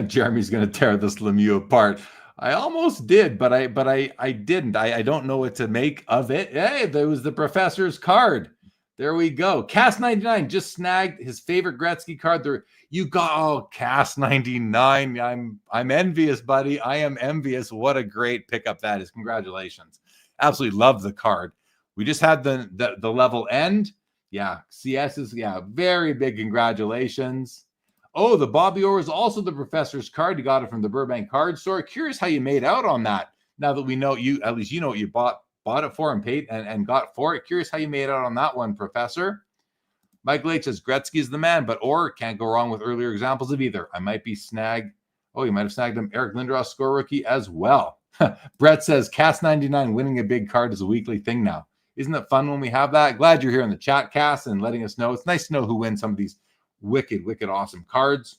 Jeremy's going to tear this Lemieux apart. I almost did, but I didn't. I don't know what to make of it. Hey, there was the professor's card. There we go. Cast 99 just snagged his favorite Gretzky card. There, you got Cast 99. I'm envious, buddy. I am envious. What a great pickup that is. Congratulations. Absolutely love the card. We just had the level end. Yeah, CS is, yeah, very big congratulations. Oh, the Bobby Orr is also the professor's card. You got it from the Burbank card store. Curious how you made out on that. Now that we know you, at least you know what you bought it for and paid and got for it. Curious how you made out on that one, Professor. Michael H says Gretzky is the man, but Orr can't go wrong with earlier examples of either. I might be snagged. Oh, you might have snagged him. Eric Lindros, score rookie as well. Brett says Cast 99 winning a big card is a weekly thing now. Isn't it fun when we have that? Glad you're here in the chat, Cass, and letting us know. It's nice to know who wins some of these wicked, wicked awesome cards.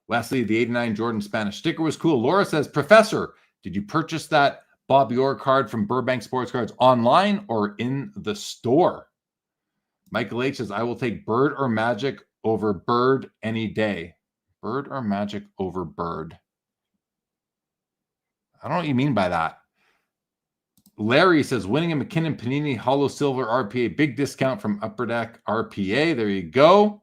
Wesley, the 89 Jordan Spanish sticker was cool. Laura says, Professor, did you purchase that Bobby Orr card from Burbank Sports Cards online or in the store? Michael H says, I will take Bird or Magic over Bird any day. Bird or Magic over Bird? I don't know what you mean by that. Larry says, winning a McKinnon Panini Hollow Silver RPA. Big discount from Upper Deck RPA. There you go.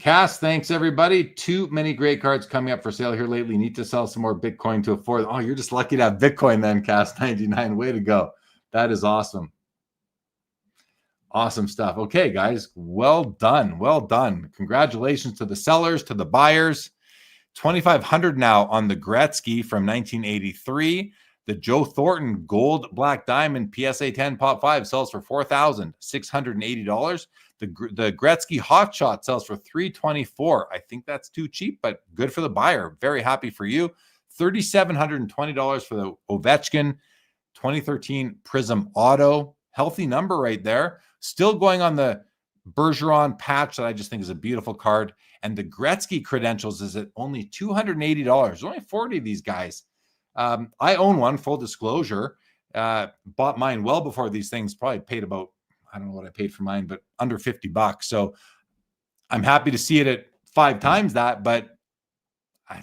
Cass, thanks, everybody. Too many great cards coming up for sale here lately. Need to sell some more Bitcoin to afford. Oh, you're just lucky to have Bitcoin then, Cass 99. Way to go. That is awesome. Awesome stuff. Okay, guys. Well done. Well done. Congratulations to the sellers, to the buyers. 2,500 now on the Gretzky from 1983. The Joe Thornton Gold Black Diamond PSA 10 Pop 5 sells for $4,680. The Gretzky Hot Shot sells for $324. I think that's too cheap, but good for the buyer. Very happy for you. $3,720 for the Ovechkin 2013 Prism Auto. Healthy number right there. Still going on the Bergeron patch that I just think is a beautiful card. And the Gretzky credentials is at only $280. There's only 40 of these guys. I own one, full disclosure. Bought mine well before these things. Probably paid about, I don't know what I paid for mine, but under $50. So I'm happy to see it at 5 times that, but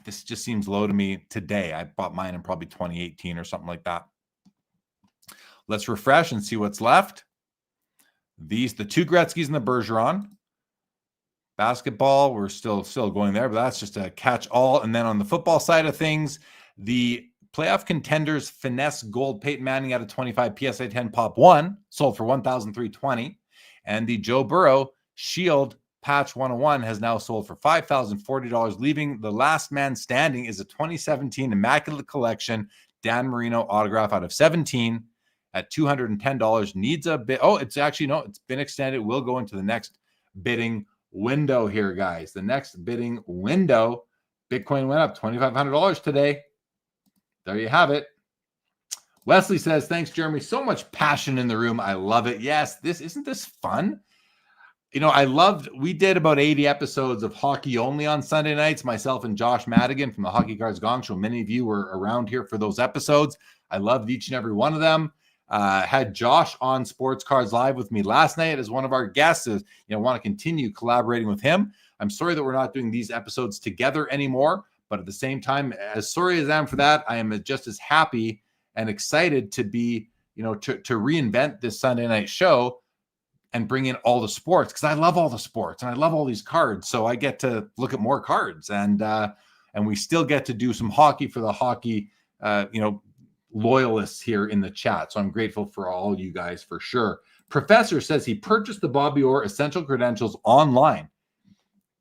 this just seems low to me today. I bought mine in probably 2018 or something like that. Let's refresh and see what's left. The 2 Gretzkys and the Bergeron. Basketball, we're still going there, but that's just a catch all. And then on the football side of things, the Playoff Contenders Finesse Gold Peyton Manning out of 25 PSA 10 Pop 1 sold for $1,320. And the Joe Burrow Shield Patch 101 has now sold for $5,040, leaving the last man standing is a 2017 Immaculate Collection Dan Marino autograph out of 17 at $210. Needs a bit. Oh, it's actually, no, it's been extended. We'll go into the next bidding window here, guys. The next bidding window. Bitcoin went up $2,500 today. There you have it. Wesley says, thanks, Jeremy. So much passion in the room. I love it. Yes, isn't this fun? You know, we did about 80 episodes of hockey only on Sunday nights, myself and Josh Madigan from the Hockey Cards Gong Show. Many of you were around here for those episodes. I loved each and every one of them. Had Josh on Sports Cards Live with me last night as one of our guests. Want to continue collaborating with him. I'm sorry that we're not doing these episodes together anymore, but at the same time, as sorry as I am for that, I am just as happy and excited to be, to reinvent this Sunday night show and bring in all the sports, because I love all the sports and I love all these cards. So I get to look at more cards, and we still get to do some hockey for the hockey, loyalists here in the chat. So I'm grateful for all you guys for sure. Professor says he purchased the Bobby Orr Essential Credentials online.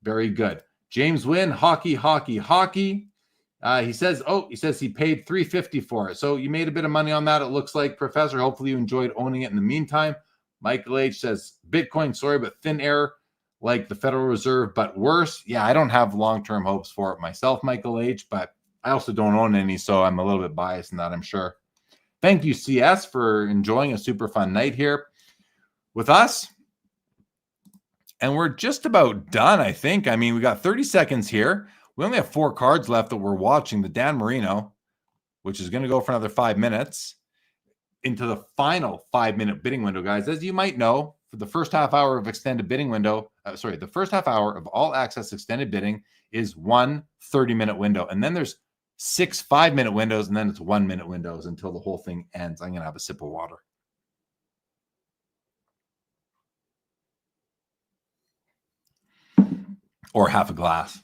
Very good. James Wynn, hockey. He says he paid $350 for it. So you made a bit of money on that, it looks like, Professor. Hopefully you enjoyed owning it in the meantime. Michael H says, Bitcoin, sorry, but thin air like the Federal Reserve, but worse. Yeah, I don't have long-term hopes for it myself, Michael H, but I also don't own any, so I'm a little bit biased in that, I'm sure. Thank you, CS, for enjoying a super fun night here with us. And we're just about done, I think. I mean, we got 30 seconds here. We only have 4 cards left that we're watching. The Dan Marino, which is going to go for another 5 minutes, into the final 5-minute bidding window, guys. As you might know, for the first half hour of extended bidding window, the first half hour of all access extended bidding is 1 30-minute window. And then there's 6 5-minute windows, and then it's 1-minute windows until the whole thing ends. I'm going to have a sip of water. Or half a glass.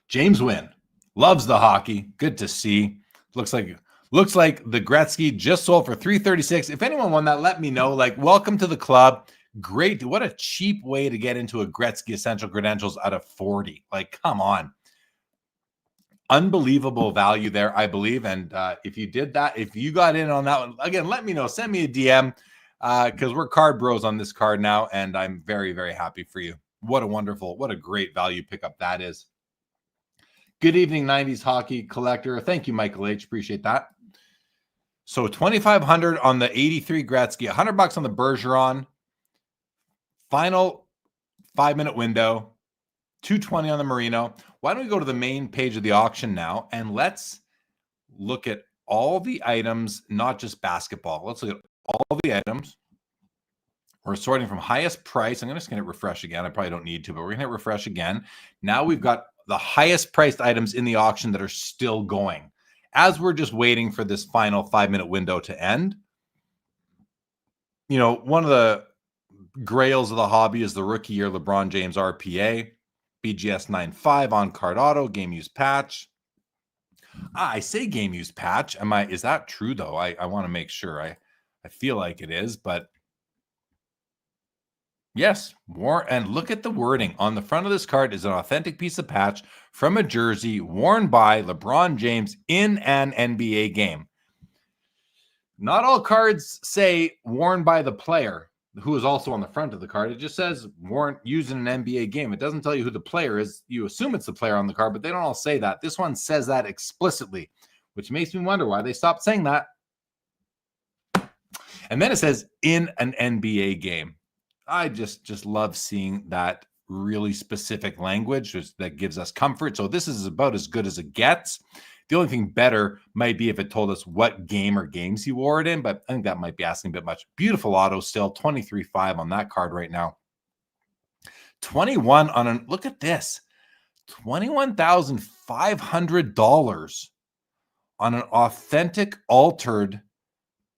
James Wynn loves the hockey. Good to see. Looks like the Gretzky just sold for $336. If anyone won that, let me know. Like, welcome to the club. Great. What a cheap way to get into a Gretzky Essential Credentials out of 40. Like, come on. Unbelievable value there, I believe. And if you did that, if you got in on that one, again, let me know. Send me a DM because we're card bros on this card now. And I'm very, very happy for you. What a great value pickup that is. Good evening, 90s hockey collector. Thank you, Michael H. Appreciate that. So $2,500 on the 83 Gretzky, $100 on the Bergeron. Final 5-minute window, $220 on the Marino. Why don't we go to the main page of the auction now and let's look at all the items, not just basketball. Let's look at all the items. We're sorting from highest price. I'm just going to hit refresh again. I probably don't need to, but we're going to hit refresh again. Now we've got the highest priced items in the auction that are still going. As we're just waiting for this final 5-minute window to end, you know, one of the grails of the hobby is the rookie year LeBron James RPA, BGS 9.5 on card auto, game use patch. I say game use patch. Is that true though? I want to make sure. I feel like it is, but yes, and look at the wording on the front of this card is an authentic piece of patch from a jersey worn by LeBron James in an NBA game. Not all cards say worn by the player, who is also on the front of the card. It just says worn used in an NBA game. It doesn't tell you who the player is. You assume it's the player on the card, but they don't all say that. This one says that explicitly, which makes me wonder why they stopped saying that. And then it says in an NBA game. I just love seeing that really specific language that gives us comfort. So this is about as good as it gets. The only thing better might be if it told us what game or games he wore it in, but I think that might be asking a bit much. Beautiful auto still, 23.5 on that card right now. 21 on an, look at this, $21,500 on an authentic altered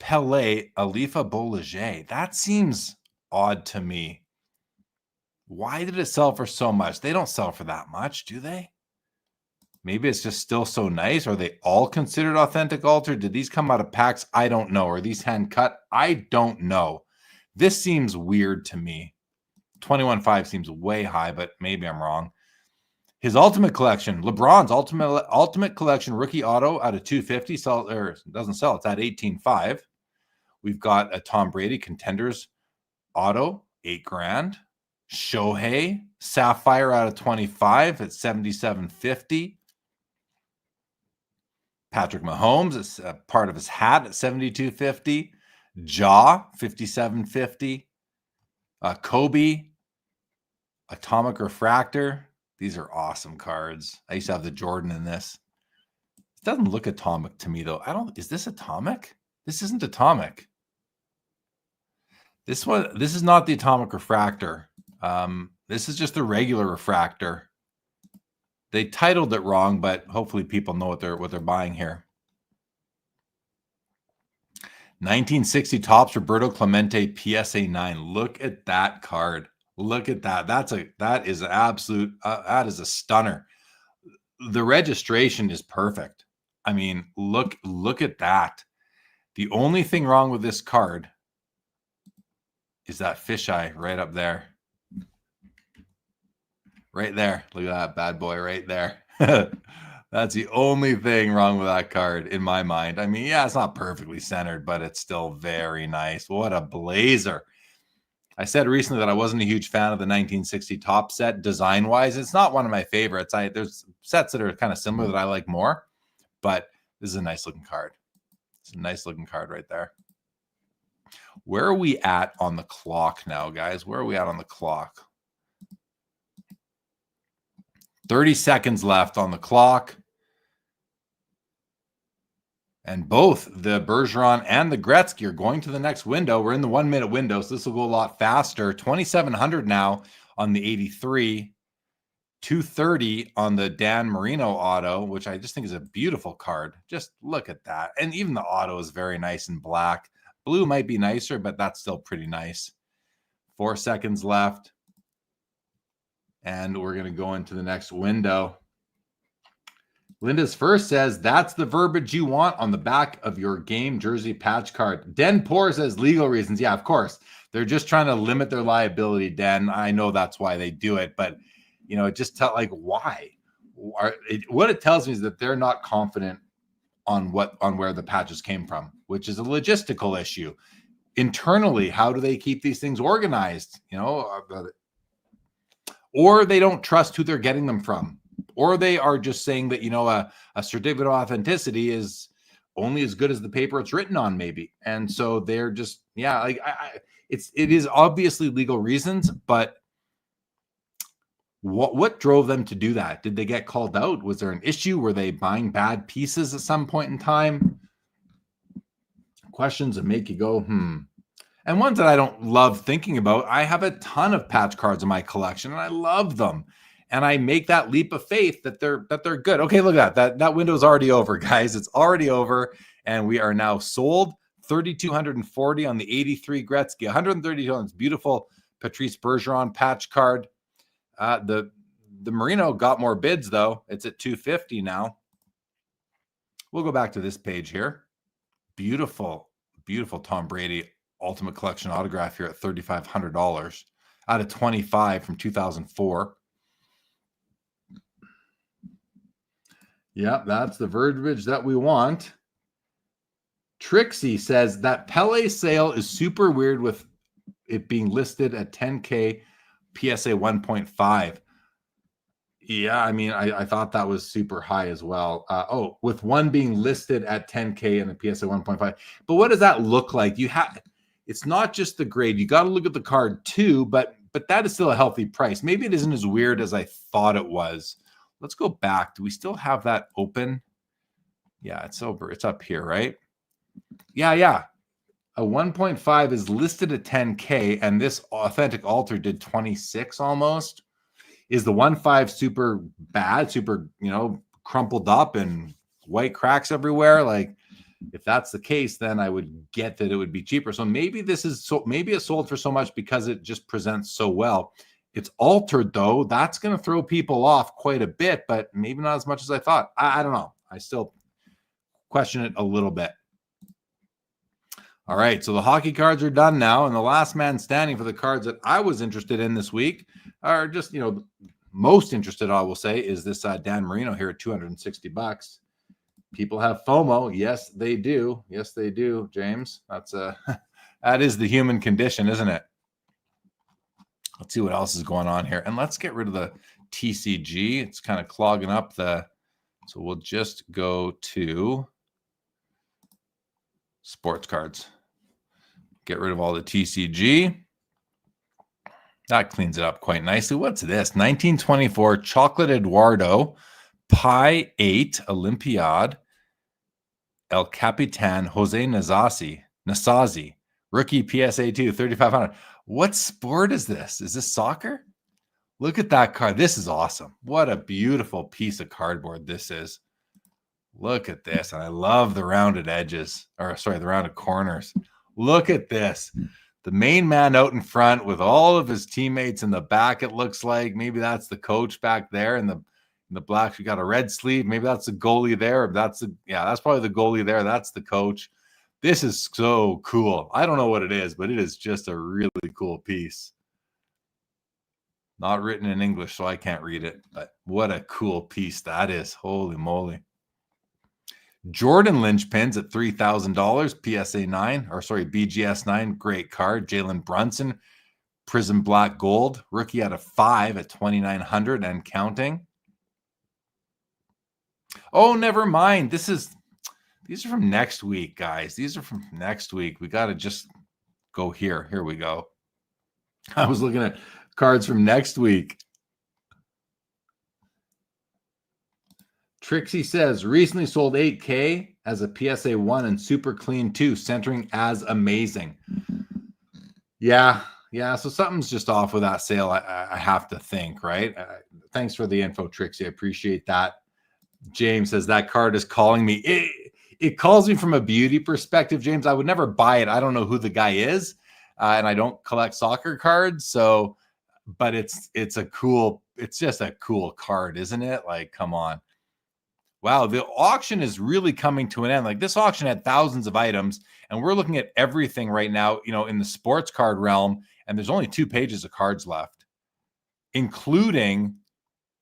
Pelé Alifa Bolliger. That seems odd to me. Why did it sell for so much? They don't sell for that much, do they? Maybe it's just still so nice. Are they all considered authentic altered? Did these come out of packs? I don't know. Are these hand cut? I don't know. This seems weird to me. 21.5 seems way high, but maybe I'm wrong. His Ultimate Collection, LeBron's Ultimate Collection rookie auto out of 250 doesn't sell. It's at 18.5. We've got a Tom Brady Contenders auto, $8,000. Shohei Sapphire out of 25 at 77.50. Patrick Mahomes is a part of his hat at 72.50. Ja 57.50. Kobe Atomic Refractor. These are awesome cards. I used to have the Jordan in this. It doesn't look atomic to me though. Is this atomic? This isn't atomic. This is not the Atomic Refractor. This is just a regular refractor. They titled it wrong, but hopefully people know what they're buying here. 1960 Topps Roberto Clemente PSA 9. Look at that card. Look at that. That is a stunner. The registration is perfect. I mean, look at that. The only thing wrong with this card is that fisheye right up there. Right there. Look at that bad boy right there. That's the only thing wrong with that card in my mind. I mean, yeah, it's not perfectly centered, but it's still very nice. What a blazer. I said recently that I wasn't a huge fan of the 1960 Top set design-wise. It's not one of my favorites. There's sets that are kind of similar that I like more, but this is a nice looking card. It's a nice looking card right there. Where are we at on the clock now, guys? Where are we at on the clock? 30 seconds left on the clock. And both the Bergeron and the Gretzky are going to the next window. We're in the 1 minute window, so this will go a lot faster. 2,700 now on the 83. 230 on the Dan Marino auto, which I just think is a beautiful card. Just look at that. And even the auto is very nice in black. Blue might be nicer, but that's still pretty nice. 4 seconds left. And we're going to go into the next window. Linda's First says, that's the verbiage you want on the back of your game jersey patch card. Den Poor says, legal reasons. Yeah, of course. They're just trying to limit their liability, Den. I know that's why they do it, but, you know, it just why? What it tells me is that they're not confident on where the patches came from, which is a logistical issue. Internally, how do they keep these things organized? You know, or they don't trust who they're getting them from. Or they are just saying that, you know, a certificate of authenticity is only as good as the paper it's written on, maybe. And so they're just, yeah, like it is obviously legal reasons, but what drove them to do that? Did they get called out? Was there an issue? Were they buying bad pieces at some point in time? Questions that make you go, And ones that I don't love thinking about. I have a ton of patch cards in my collection, and I love them. And I make that leap of faith that they're good. Okay, look at that window's already over, guys. It's already over, and we are now sold. 3,240 on the 83 Gretzky, 132 on this beautiful Patrice Bergeron patch card. The Marino got more bids though. It's at 250 now. We'll go back to this page here. Beautiful, beautiful Tom Brady Ultimate Collection autograph here at $3,500 out of 25 from 2004. Yeah, that's the verbiage that we want. Trixie says that Pele sale is super weird with it being listed at 10K PSA 1.5. Yeah, I mean, I thought that was super high as well. With one being listed at 10K and a PSA 1.5. But what does that look like? It's not just the grade. You got to look at the card too, but that is still a healthy price. Maybe it isn't as weird as I thought it was. Let's go back. Do we still have that open? Yeah, it's over. It's up here, right? Yeah. A 1.5 is listed at 10K, and this authentic altar did 26 almost. Is the 1.5 super bad, super, crumpled up and white cracks everywhere? Like, if that's the case, then I would get that it would be cheaper. So maybe maybe it sold for so much because it just presents so well. It's altered though. That's going to throw people off quite a bit, but maybe not as much as I thought. I don't know. I still question it a little bit. All right, so the hockey cards are done now, and the last man standing for the cards that I was interested in this week are just, most interested, I will say, is this Dan Marino here at $260. People have FOMO. Yes, they do. Yes, they do, James. That's that is the human condition, isn't it? Let's see what else is going on here. And let's get rid of the TCG. It's kind of clogging up so we'll just go to sports cards. Get rid of all the TCG. That cleans it up quite nicely. What's this? 1924 Chocolate Eduardo Pi 8 Olympiad El Capitan Jose Nasazi rookie PSA 2 3,500. What sport is this? Is this soccer? Look at that card. This is awesome. What a beautiful piece of cardboard this is. Look at this. And I love the rounded edges, the rounded corners. Look at this. The main man out in front with all of his teammates in the back, it looks like. Maybe that's the coach back there in the black. We got a red sleeve. Maybe that's the goalie there. That's probably the goalie there. That's the coach. This is so cool. I don't know what it is, but it is just a really cool piece. Not written in English, so I can't read it. But what a cool piece that is. Holy moly. Jordan Lynch pins at $3,000. PSA 9, BGS 9. Great card. Jalen Brunson, Prism Black Gold. Rookie out of 5 at $2,900 and counting. Oh, never mind. These are from next week, guys. These are from next week. We got to just go here. Here we go. I was looking at cards from next week. Trixie says, recently sold 8K as a PSA 1 and super clean 2, centering as amazing. Yeah. So something's just off with that sale. I have to think, right? Thanks for the info, Trixie. I appreciate that. James says that card is calling me. It calls me from a beauty perspective, James. I would never buy it. I don't know who the guy is, and I don't collect soccer cards. So, but it's just a cool card, isn't it? Like, come on. Wow, the auction is really coming to an end. Like this auction had thousands of items, and we're looking at everything right now, in the sports card realm, and there's only 2 pages of cards left, including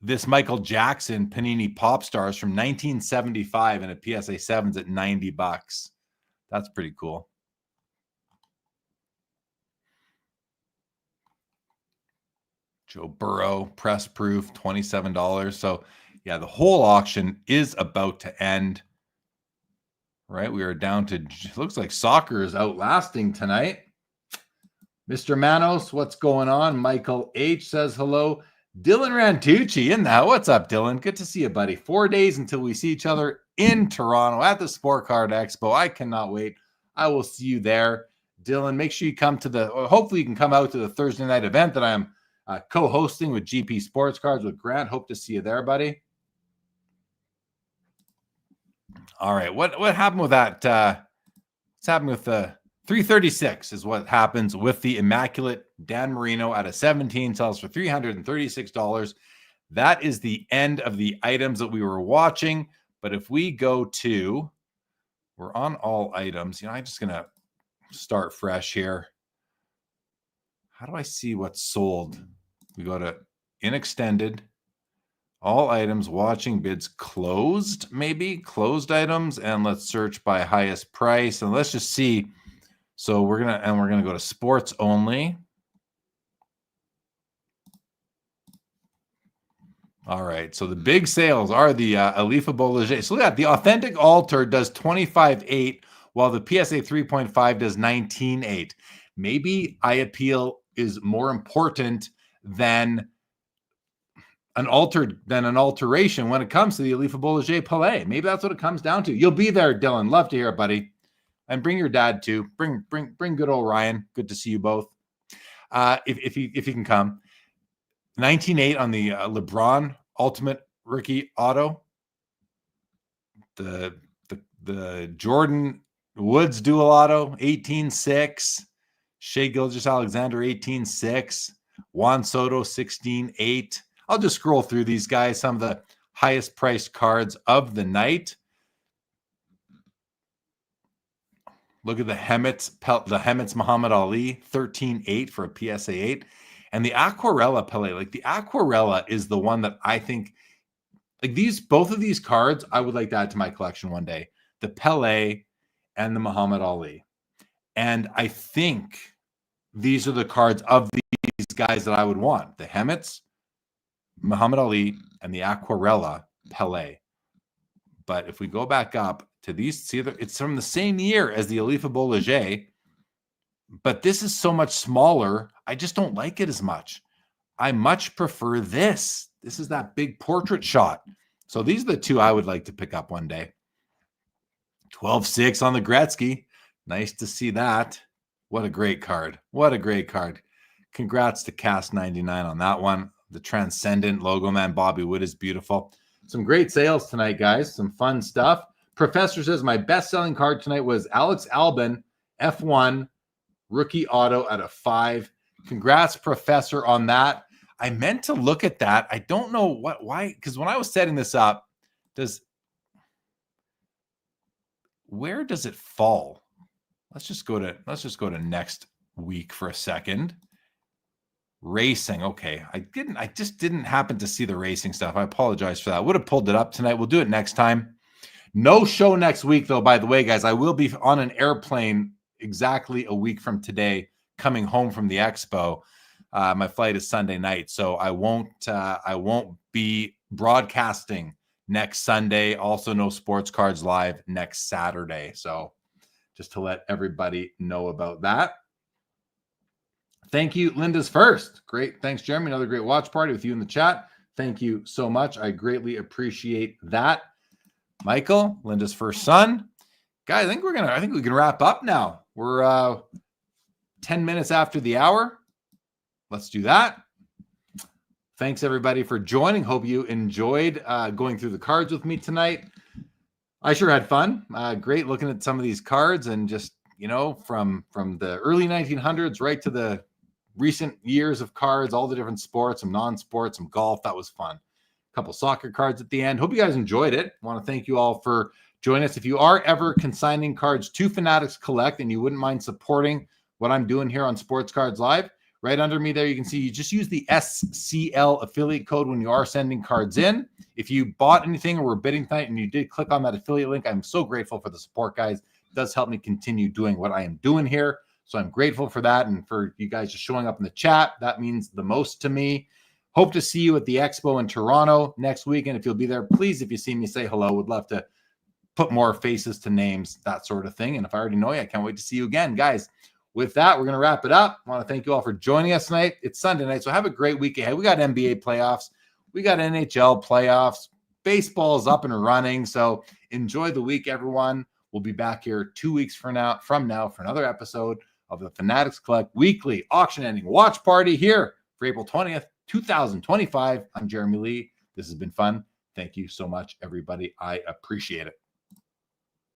this Michael Jackson Panini Pop Stars from 1975 and a PSA 7s at $90. That's pretty cool. Joe Burrow, press proof, $27. So yeah, the whole auction is about to end. Right, we are down to, looks like soccer is outlasting tonight. Mr. Manos, what's going on? Michael H says hello. Dylan Rantucci in that. What's up, Dylan? Good to see you, buddy. 4 days until we see each other in Toronto at the Sport Card Expo. I cannot wait. I will see you there. Dylan, make sure you come to hopefully you can come out to the Thursday night event that I'm co-hosting with GP Sports Cards with Grant. Hope to see you there, buddy. All right, what happened with that? What's happened with the 336 is what happens with the Immaculate Dan Marino at a 17 sells for $336. That is the end of the items that we were watching. But if we go to, we're on all items. I'm just going to start fresh here. How do I see what's sold? We go to in extended. All items, watching bids closed, maybe closed items, and let's search by highest price. And let's just see. So we're gonna go to sports only. All right. So the big sales are the Alifa Bolliger. So look at the authentic altar does 25.8, while the PSA 3.5 does 19.8. Maybe eye appeal is more important than an alteration when it comes to the Alifa Bolliger Palais. Maybe that's what it comes down to. You'll be there, Dylan. Love to hear it, buddy. And bring your dad too. Bring good old Ryan. Good to see you both. If you can come. 19.8 on the LeBron Ultimate Rookie Auto. The Jordan Woods Dual Auto 18.6. Shea Gilgeous-Alexander 18.6. Juan Soto 16.8. I'll just scroll through these guys, some of the highest priced cards of the night. Look at the Hemet's Muhammad Ali, 13.8 for a PSA 8. And the Aquarella Pele, like the Aquarella is the one that I think, like both of these cards, I would like to add to my collection one day. The Pele and the Muhammad Ali. And I think these are the cards of these guys that I would want. The Hemet's, Muhammad Ali, and the Aquarella Pele. But if we go back up to these, see, it's from the same year as the Alifa Bolliger, but this is so much smaller. I just don't like it as much. I much prefer this. This is that big portrait shot. So these are the two I would like to pick up one day. 12.6 on the Gretzky. Nice to see that. What a great card. What a great card. Congrats to Cast 99 on that one. The Transcendent logo man, Bobby Wood, is beautiful. Some great sales tonight, guys. Some fun stuff. Professor says my best-selling card tonight was Alex Albin, F1, rookie auto at a 5. Congrats, Professor, on that. I meant to look at that. I don't know why, because when I was setting this up, where does it fall? Let's just go to next week for a second. Racing. Okay. I just didn't happen to see the racing stuff. I apologize for that. Would have pulled it up tonight. We'll do it next time. No show next week, though, by the way, guys. I will be on an airplane exactly a week from today, coming home from the expo. My flight is Sunday night, so I won't be broadcasting next Sunday. Also, no Sports Cards Live next Saturday. So just to let everybody know about that. Thank you, Linda's First. Great. Thanks, Jeremy. Another great watch party with you in the chat. Thank you so much. I greatly appreciate that. Michael, Linda's first son. Guys, I think we can wrap up now. We're 10 minutes after the hour. Let's do that. Thanks, everybody, for joining. Hope you enjoyed going through the cards with me tonight. I sure had fun. Great looking at some of these cards and just, from the early 1900s right to the recent years of cards, all the different sports, some non-sports, some golf. That was fun. A couple soccer cards at the end. Hope you guys enjoyed it. I want to thank you all for joining us. If you are ever consigning cards to Fanatics Collect and you wouldn't mind supporting what I'm doing here on Sports Cards Live, right under me there, you can see you just use the SCL affiliate code when you are sending cards in. If you bought anything or were bidding tonight and you did click on that affiliate link, I'm so grateful for the support, guys. It does help me continue doing what I am doing here. So I'm grateful for that. And for you guys just showing up in the chat, that means the most to me. Hope to see you at the Expo in Toronto next week. And if you'll be there, please, if you see me, say hello. Would love to put more faces to names, that sort of thing. And if I already know you, I can't wait to see you again, guys. With that, we're going to wrap it up. I want to thank you all for joining us tonight. It's Sunday night, so have a great week ahead. We got NBA playoffs. We got NHL playoffs. Baseball is up and running, so enjoy the week, everyone. We'll be back here 2 weeks from now for another episode of the Fanatics Collect Weekly Auction Ending Watch Party here for April 20th, 2025. I'm Jeremy Lee. This has been fun. Thank you so much, everybody. I appreciate it.